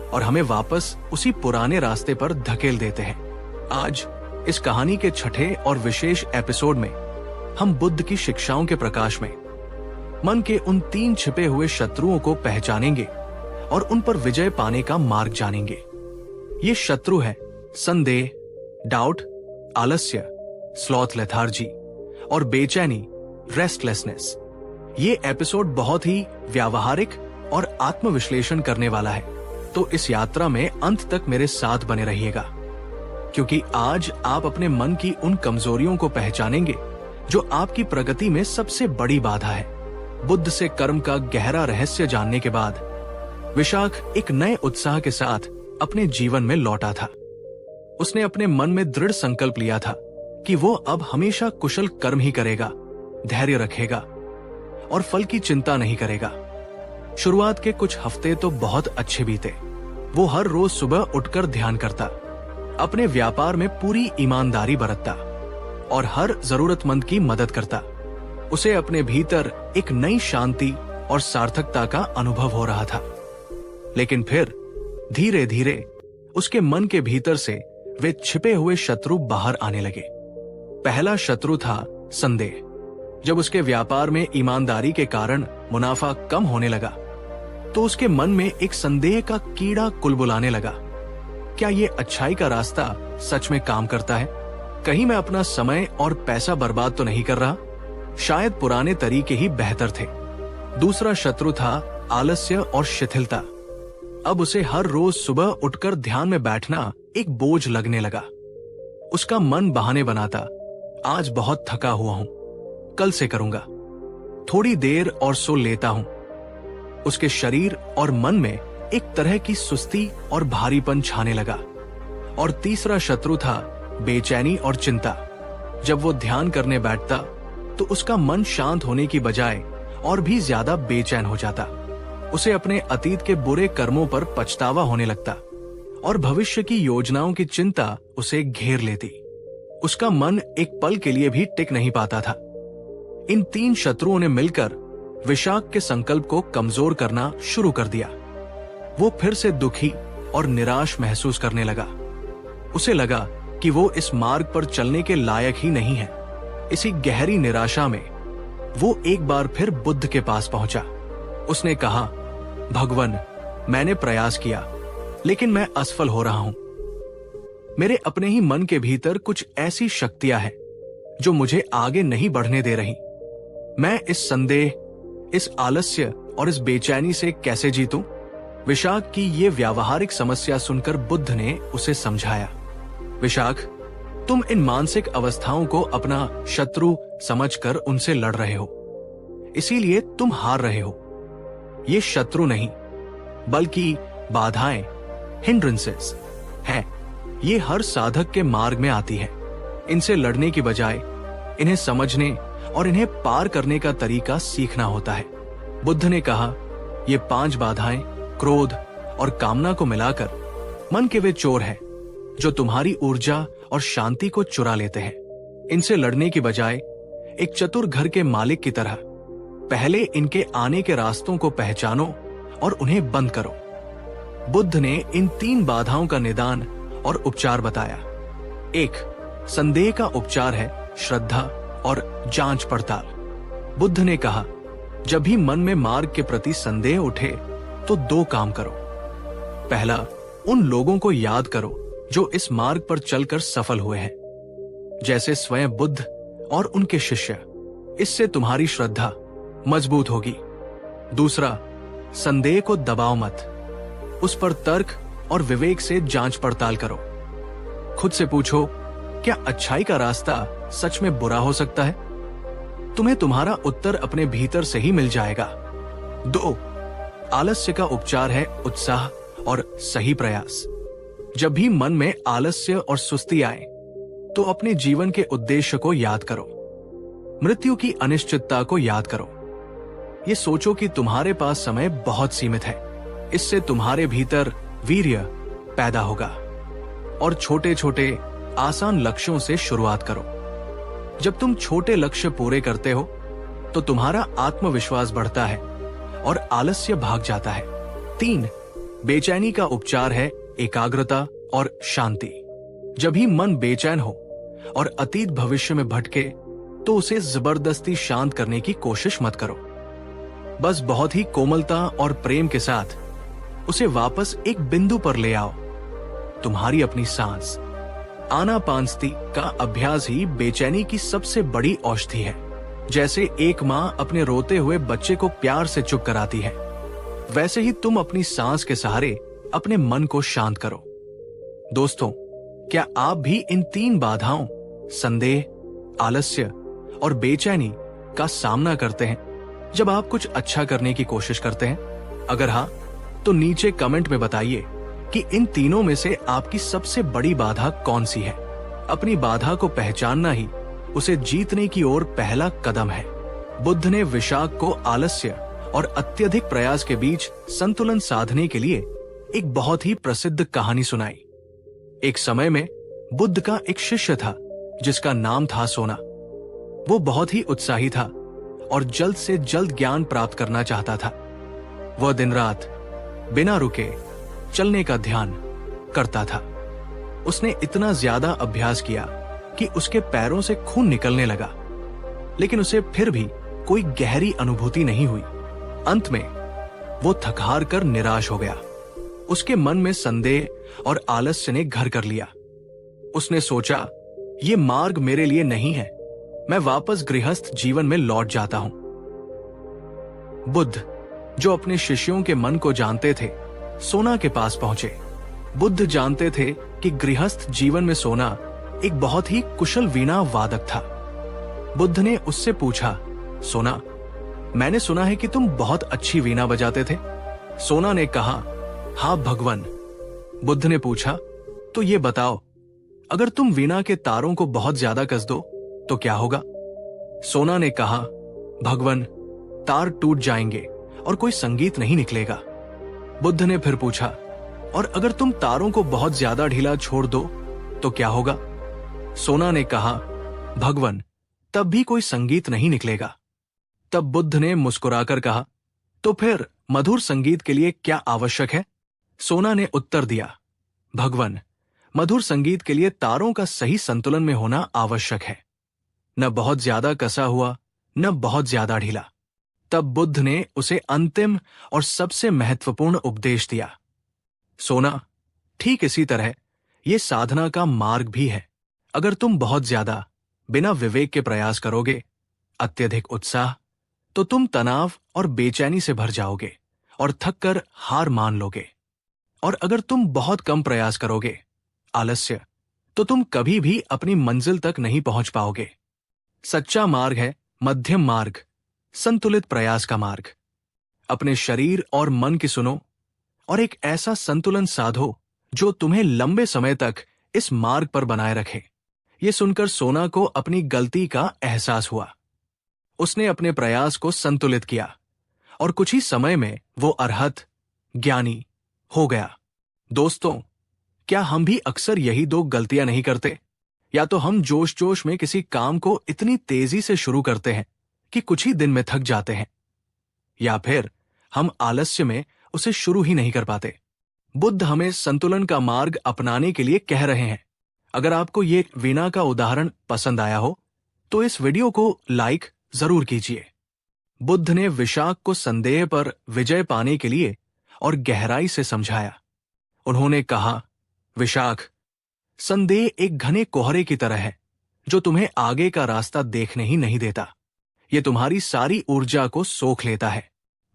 और हमें वापस उसी पुराने रास्ते पर धकेल देते हैं। आज इस कहानी के छठे और विशेष एपिसोड में हम बुद्ध की शिक्षाओं के प्रकाश में मन के उन 3 छिपे हुए शत्रुओं को पहचानेंगे और उन पर विजय पाने का मार्ग जानेंगे। ये शत्रु है संदेह, डाउट, आलस्य, स्लॉथ लेथार्जी और बेचैनी, रेस्टलेसनेस। ये एपिसोड बहुत ही व्यावहारिक और आत्मविश्लेषण करने वाला है, तो इस यात्रा में अंत तक मेरे साथ बने रहिएगा, क्योंकि आज आप अपने मन की उन कमजोरियों को पहचानेंगे जो आपकी प्रगति में सबसे बड़ी बाधा है। बुद्ध से कर्म का गहरा रहस्य जानने के बाद विशाख एक नए उत्साह के साथ अपने जीवन में लौटा था। उसने अपने मन में दृढ़ संकल्प लिया था कि वो अब हमेशा कुशल कर्म ही करेगा, धैर्य रखेगा और फल की चिंता नहीं करेगा। शुरुआत के कुछ हफ्ते तो बहुत अच्छे बीते। वो हर रोज सुबह उठकर ध्यान करता, अपने व्यापार में पूरी ईमानदारी बरतता और हर जरूरतमंद की मदद करता। उसे अपने भीतर एक नई शांति और सार्थकता का अनुभव हो रहा था। लेकिन फिर धीरे धीरे उसके मन के भीतर से वे छिपे हुए शत्रु बाहर आने लगे। पहला शत्रु था संदेह। जब उसके व्यापार में ईमानदारी के कारण मुनाफा कम होने लगा तो उसके मन में एक संदेह का कीड़ा कुलबुलाने लगा। क्या ये अच्छाई का रास्ता सच में काम करता है? कहीं मैं अपना समय और पैसा बर्बाद तो नहीं कर रहा? शायद पुराने तरीके ही बेहतर थे। दूसरा शत्रु था आलस्य और शिथिलता। अब उसे हर रोज सुबह उठकर ध्यान में बैठना एक बोझ लगने लगा। उसका मन बहाने बनाता, आज बहुत थका हुआ हूं, कल से करूंगा, थोड़ी देर और सो लेता हूं। उसके शरीर और मन में एक तरह की सुस्ती और भारीपन छाने लगा। और तीसरा शत्रु था बेचैनी और चिंता। जब वो ध्यान करने बैठता तो उसका मन शांत होने की बजाय और भी ज्यादा बेचैन हो जाता। उसे अपने अतीत के बुरे कर्मों पर पछतावा होने लगता और भविष्य की योजनाओं की चिंता उसे घेर लेती। उसका मन एक पल के लिए भी टिक नहीं पाता था। इन 3 शत्रुओं ने मिलकर विशाख के संकल्प को कमजोर करना शुरू कर दिया। वो फिर से दुखी और निराश महसूस करने लगा। उसे लगा कि वो इस मार्ग पर चलने के लायक ही नहीं है। इसी गहरी निराशा में वो एक बार फिर बुद्ध के पास पहुंचा। उसने कहा, भगवान, मैंने प्रयास किया लेकिन मैं असफल हो रहा हूं। मेरे अपने ही मन के भीतर कुछ ऐसी शक्तियां हैं जो मुझे आगे नहीं बढ़ने दे रही। मैं इस संदेह, इस आलस्य और इस बेचैनी से कैसे जीतूं? विशाख की ये व्यावहारिक समस्या सुनकर बुद्ध ने उसे समझाया, विशाख, तुम इन मानसिक अवस्थाओं को अपना शत्रु समझकर उनसे लड़ रहे हो, इसीलिए तुम हार रहे हो। ये शत्रु नहीं, बल्कि बाधाएं, हिंड्रेंसेस हैं। ये हर साधक के मार्ग में आती है। इनसे लड़ने की बजाय इन्हें समझने और इन्हें पार करने का तरीका सीखना होता है। बुद्ध ने कहा, ये 5 बाधाएं, क्रोध और कामना को मिलाकर मन के वे चोर हैं जो तुम्हारी ऊर्जा और शांति को चुरा लेते हैं। इनसे लड़ने की बजाय एक चतुर घर के मालिक की तरह पहले इनके आने के रास्तों को पहचानो और उन्हें बंद करो। बुद्ध ने इन 3 बाधाओं का निदान और उपचार बताया। 1. संदेह का उपचार है श्रद्धा और जांच पड़ताल। बुद्ध ने कहा, जब भी मन में मार्ग के प्रति संदेह उठे तो 2 काम करो। पहला, उन लोगों को याद करो जो इस मार्ग पर चलकर सफल हुए हैं, जैसे स्वयं बुद्ध और उनके शिष्य। इससे तुम्हारी श्रद्धा मजबूत होगी। दूसरा, संदेह को दबाओ मत, उस पर तर्क और विवेक से जांच पड़ताल करो। खुद से पूछो, क्या अच्छाई का रास्ता सच में बुरा हो सकता है? तुम्हें तुम्हारा उत्तर अपने भीतर से ही मिल जाएगा। 2. आलस्य का उपचार है उत्साह और सही प्रयास। जब भी मन में आलस्य और सुस्ती आए तो अपने जीवन के उद्देश्य को याद करो। मृत्यु की अनिश्चितता को याद करो। ये सोचो कि तुम्हारे पास समय बहुत सीमित है। इससे तुम्हारे भीतर वीर्य पैदा होगा और छोटे छोटे आसान लक्ष्यों से शुरुआत करो। जब तुम छोटे लक्ष्य पूरे करते हो तो तुम्हारा आत्मविश्वास बढ़ता है और आलस्य भाग जाता है। 3. बेचैनी का उपचार है एकाग्रता और शांति। जब भी मन बेचैन हो और अतीत भविष्य में भटके तो उसे जबरदस्ती शांत करने की कोशिश मत करो। बस बहुत ही कोमलता और प्रेम के साथ उसे वापस एक बिंदु पर ले आओ। तुम्हारी अपनी सांस, आनापानसती का अभ्यास ही बेचैनी की सबसे बड़ी औषधि है। जैसे एक मां अपने रोते हुए बच्चे को प्यार से चुप कराती है, वैसे ही तुम अपनी सांस के सहारे अपने मन को शांत करो। दोस्तों, क्या आप भी इन 3 बाधाओं, संदेह, आलस्य और बेचैनी का सामना करते हैं जब आप कुछ अच्छा करने की कोशिश करते हैं? अगर हाँ, तो नीचे कमेंट में बताइए कि इन तीनों में से आपकी सबसे बड़ी बाधा कौन सी है। अपनी बाधा को पहचानना ही उसे जीतने की ओर पहला कदम है। बुद्ध ने विशाख को आलस्य और अत्यधिक प्रयास के बीच संतुलन साधने के लिए एक बहुत ही प्रसिद्ध कहानी सुनाई। एक समय में बुद्ध का एक शिष्य था जिसका नाम था सोना। वो बहुत ही उत्साही था और जल्द से जल्द ज्ञान प्राप्त करना चाहता था। वह दिन रात बिना रुके चलने का ध्यान करता था। उसने इतना ज्यादा अभ्यास किया कि उसके पैरों से खून निकलने लगा, लेकिन उसे फिर भी कोई गहरी अनुभूति नहीं हुई। अंत में वो थक हार कर निराश हो गया। उसके मन में संदेह और आलस्य ने घर कर लिया। उसने सोचा, ये मार्ग मेरे लिए नहीं है, मैं वापस गृहस्थ जीवन में लौट जाता हूं। बुद्ध, जो अपने शिष्यों के मन को जानते थे, सोना के पास पहुंचे। बुद्ध जानते थे कि गृहस्थ जीवन में सोना एक बहुत ही कुशल वीणा वादक था। बुद्ध ने उससे पूछा, सोना, मैंने सुना है कि तुम बहुत अच्छी वीणा बजाते थे। सोना ने कहा, हाँ भगवान। बुद्ध ने पूछा, तो ये बताओ, अगर तुम वीणा के तारों को बहुत ज्यादा कस दो तो क्या होगा? सोना ने कहा, भगवान, तार टूट जाएंगे और कोई संगीत नहीं निकलेगा। बुद्ध ने फिर पूछा, और अगर तुम तारों को बहुत ज्यादा ढीला छोड़ दो तो क्या होगा? सोना ने कहा, भगवान, तब भी कोई संगीत नहीं निकलेगा। तब बुद्ध ने मुस्कुराकर कहा, तो फिर मधुर संगीत के लिए क्या आवश्यक है? सोना ने उत्तर दिया, भगवान, मधुर संगीत के लिए तारों का सही संतुलन में होना आवश्यक है, न बहुत ज्यादा कसा हुआ न बहुत ज्यादा ढीला। तब बुद्ध ने उसे अंतिम और सबसे महत्वपूर्ण उपदेश दिया, सोना, ठीक इसी तरह ये साधना का मार्ग भी है। अगर तुम बहुत ज्यादा बिना विवेक के प्रयास करोगे, अत्यधिक उत्साह, तो तुम तनाव और बेचैनी से भर जाओगे और थक कर हार मान लोगे। और अगर तुम बहुत कम प्रयास करोगे, आलस्य, तो तुम कभी भी अपनी मंजिल तक नहीं पहुंच पाओगे। सच्चा मार्ग है मध्यम मार्ग, संतुलित प्रयास का मार्ग। अपने शरीर और मन की सुनो और एक ऐसा संतुलन साधो जो तुम्हें लंबे समय तक इस मार्ग पर बनाए रखे। ये सुनकर सोना को अपनी गलती का एहसास हुआ। उसने अपने प्रयास को संतुलित किया और कुछ ही समय में वो अरहत, ज्ञानी हो गया। दोस्तों, क्या हम भी अक्सर यही दो गलतियां नहीं करते? या तो हम जोश जोश में किसी काम को इतनी तेजी से शुरू करते हैं कि कुछ ही दिन में थक जाते हैं, या फिर हम आलस्य में उसे शुरू ही नहीं कर पाते। बुद्ध हमें संतुलन का मार्ग अपनाने के लिए कह रहे हैं। अगर आपको ये वीणा का उदाहरण पसंद आया हो तो इस वीडियो को लाइक जरूर कीजिए। बुद्ध ने विशाख को संदेह पर विजय पाने के लिए और गहराई से समझाया। उन्होंने कहा, विशाख, संदेह एक घने कोहरे की तरह है जो तुम्हें आगे का रास्ता देखने ही नहीं देता। ये तुम्हारी सारी ऊर्जा को सोख लेता है।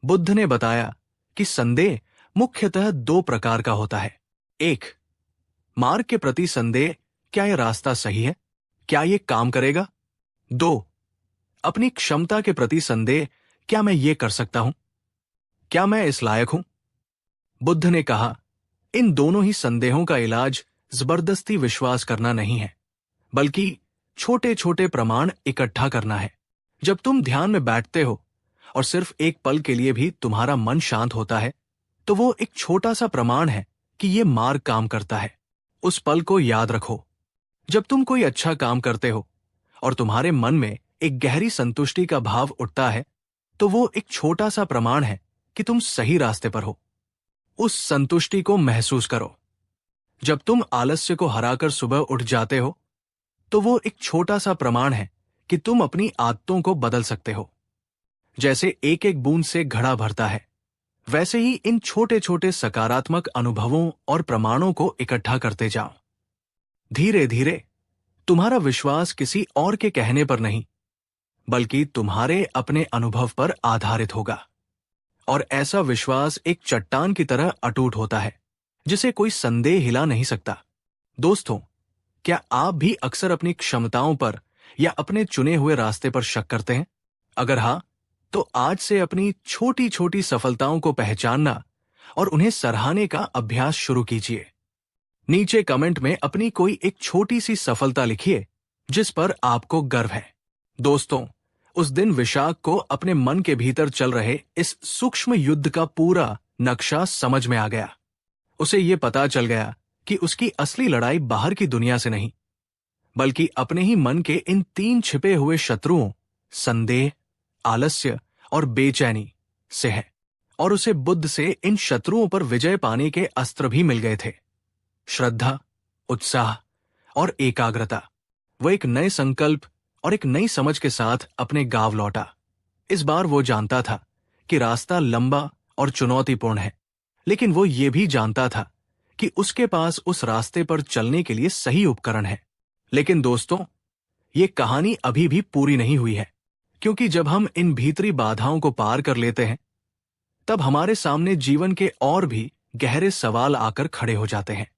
बुद्ध ने बताया कि संदेह मुख्यतः दो प्रकार का होता है। एक, मार्ग के प्रति संदेह, क्या यह रास्ता सही है? क्या यह काम करेगा? दो, अपनी क्षमता के प्रति संदेह, क्या मैं ये कर सकता हूं? क्या मैं इस लायक हूं? बुद्ध ने कहा, इन दोनों ही संदेहों का इलाज जबरदस्ती विश्वास करना नहीं है, बल्कि छोटे छोटे प्रमाण इकट्ठा करना है। जब तुम ध्यान में बैठते हो और सिर्फ एक पल के लिए भी तुम्हारा मन शांत होता है, तो वो एक छोटा सा प्रमाण है कि ये मार्ग काम करता है। उस पल को याद रखो। जब तुम कोई अच्छा काम करते हो और तुम्हारे मन में एक गहरी संतुष्टि का भाव उठता है, तो वो एक छोटा सा प्रमाण है कि तुम सही रास्ते पर हो। उस संतुष्टि को महसूस करो। जब तुम आलस्य को हराकर सुबह उठ जाते हो, तो वो एक छोटा सा प्रमाण है कि तुम अपनी आदतों को बदल सकते हो। जैसे एक एक बूंद से घड़ा भरता है, वैसे ही इन छोटे छोटे सकारात्मक अनुभवों और प्रमाणों को इकट्ठा करते जाओ। धीरे धीरे तुम्हारा विश्वास किसी और के कहने पर नहीं, बल्कि तुम्हारे अपने अनुभव पर आधारित होगा। और ऐसा विश्वास एक चट्टान की तरह अटूट होता है, जिसे कोई संदेह हिला नहीं सकता। दोस्तों, क्या आप भी अक्सर अपनी क्षमताओं पर या अपने चुने हुए रास्ते पर शक करते हैं? अगर हाँ, तो आज से अपनी छोटी छोटी सफलताओं को पहचानना और उन्हें सराहने का अभ्यास शुरू कीजिए। नीचे कमेंट में अपनी कोई एक छोटी सी सफलता लिखिए जिस पर आपको गर्व है। दोस्तों, उस दिन विशाख को अपने मन के भीतर चल रहे इस सूक्ष्म युद्ध का पूरा नक्शा समझ में आ गया। उसे ये पता चल गया कि उसकी असली लड़ाई बाहर की दुनिया से नहीं, बल्कि अपने ही मन के इन तीन छिपे हुए शत्रुओं, संदेह, आलस्य और बेचैनी से है। और उसे बुद्ध से इन शत्रुओं पर विजय पाने के अस्त्र भी मिल गए थे। श्रद्धा, उत्साह और एकाग्रता। वो एक नए संकल्प और एक नई समझ के साथ अपने गांव लौटा। इस बार वो जानता था कि रास्ता लंबा और चुनौतीपूर्ण है, लेकिन वो ये भी जानता था कि उसके पास उस रास्ते पर चलने के लिए सही उपकरण है। लेकिन दोस्तों, ये कहानी अभी भी पूरी नहीं हुई है, क्योंकि जब हम इन भीतरी बाधाओं को पार कर लेते हैं, तब हमारे सामने जीवन के और भी गहरे सवाल आकर खड़े हो जाते हैं।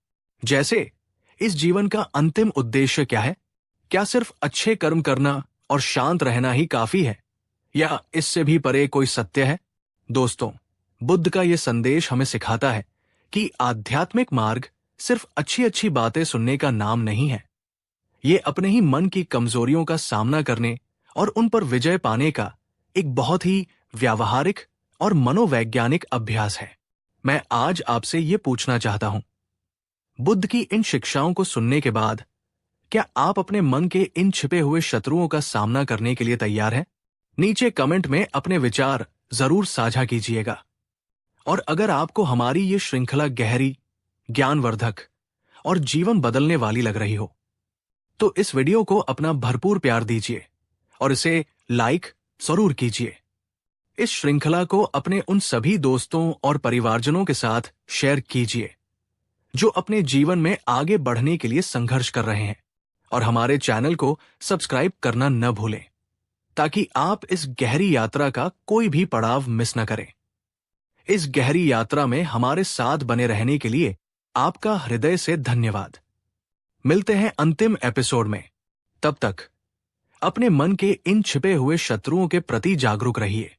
जैसे, इस जीवन का अंतिम उद्देश्य क्या है? क्या सिर्फ अच्छे कर्म करना और शांत रहना ही काफी है, या इससे भी परे कोई सत्य है? दोस्तों, बुद्ध का यह संदेश हमें सिखाता है कि आध्यात्मिक मार्ग सिर्फ अच्छी अच्छी बातें सुनने का नाम नहीं है। ये अपने ही मन की कमजोरियों का सामना करने और उन पर विजय पाने का एक बहुत ही व्यावहारिक और मनोवैज्ञानिक अभ्यास है। मैं आज आपसे ये पूछना चाहता हूं, बुद्ध की इन शिक्षाओं को सुनने के बाद क्या आप अपने मन के इन छिपे हुए शत्रुओं का सामना करने के लिए तैयार हैं? नीचे कमेंट में अपने विचार जरूर साझा कीजिएगा। और अगर आपको हमारी ये श्रृंखला गहरी, ज्ञानवर्धक और जीवन बदलने वाली लग रही हो, तो इस वीडियो को अपना भरपूर प्यार दीजिए और इसे लाइक जरूर कीजिए। इस श्रृंखला को अपने उन सभी दोस्तों और परिवारजनों के साथ शेयर कीजिए जो अपने जीवन में आगे बढ़ने के लिए संघर्ष कर रहे हैं, और हमारे चैनल को सब्सक्राइब करना न भूलें, ताकि आप इस गहरी यात्रा का कोई भी पड़ाव मिस न करें। इस गहरी यात्रा में हमारे साथ बने रहने के लिए आपका हृदय से धन्यवाद। मिलते हैं अंतिम एपिसोड में। तब तक अपने मन के इन छिपे हुए शत्रुओं के प्रति जागरूक रहिए।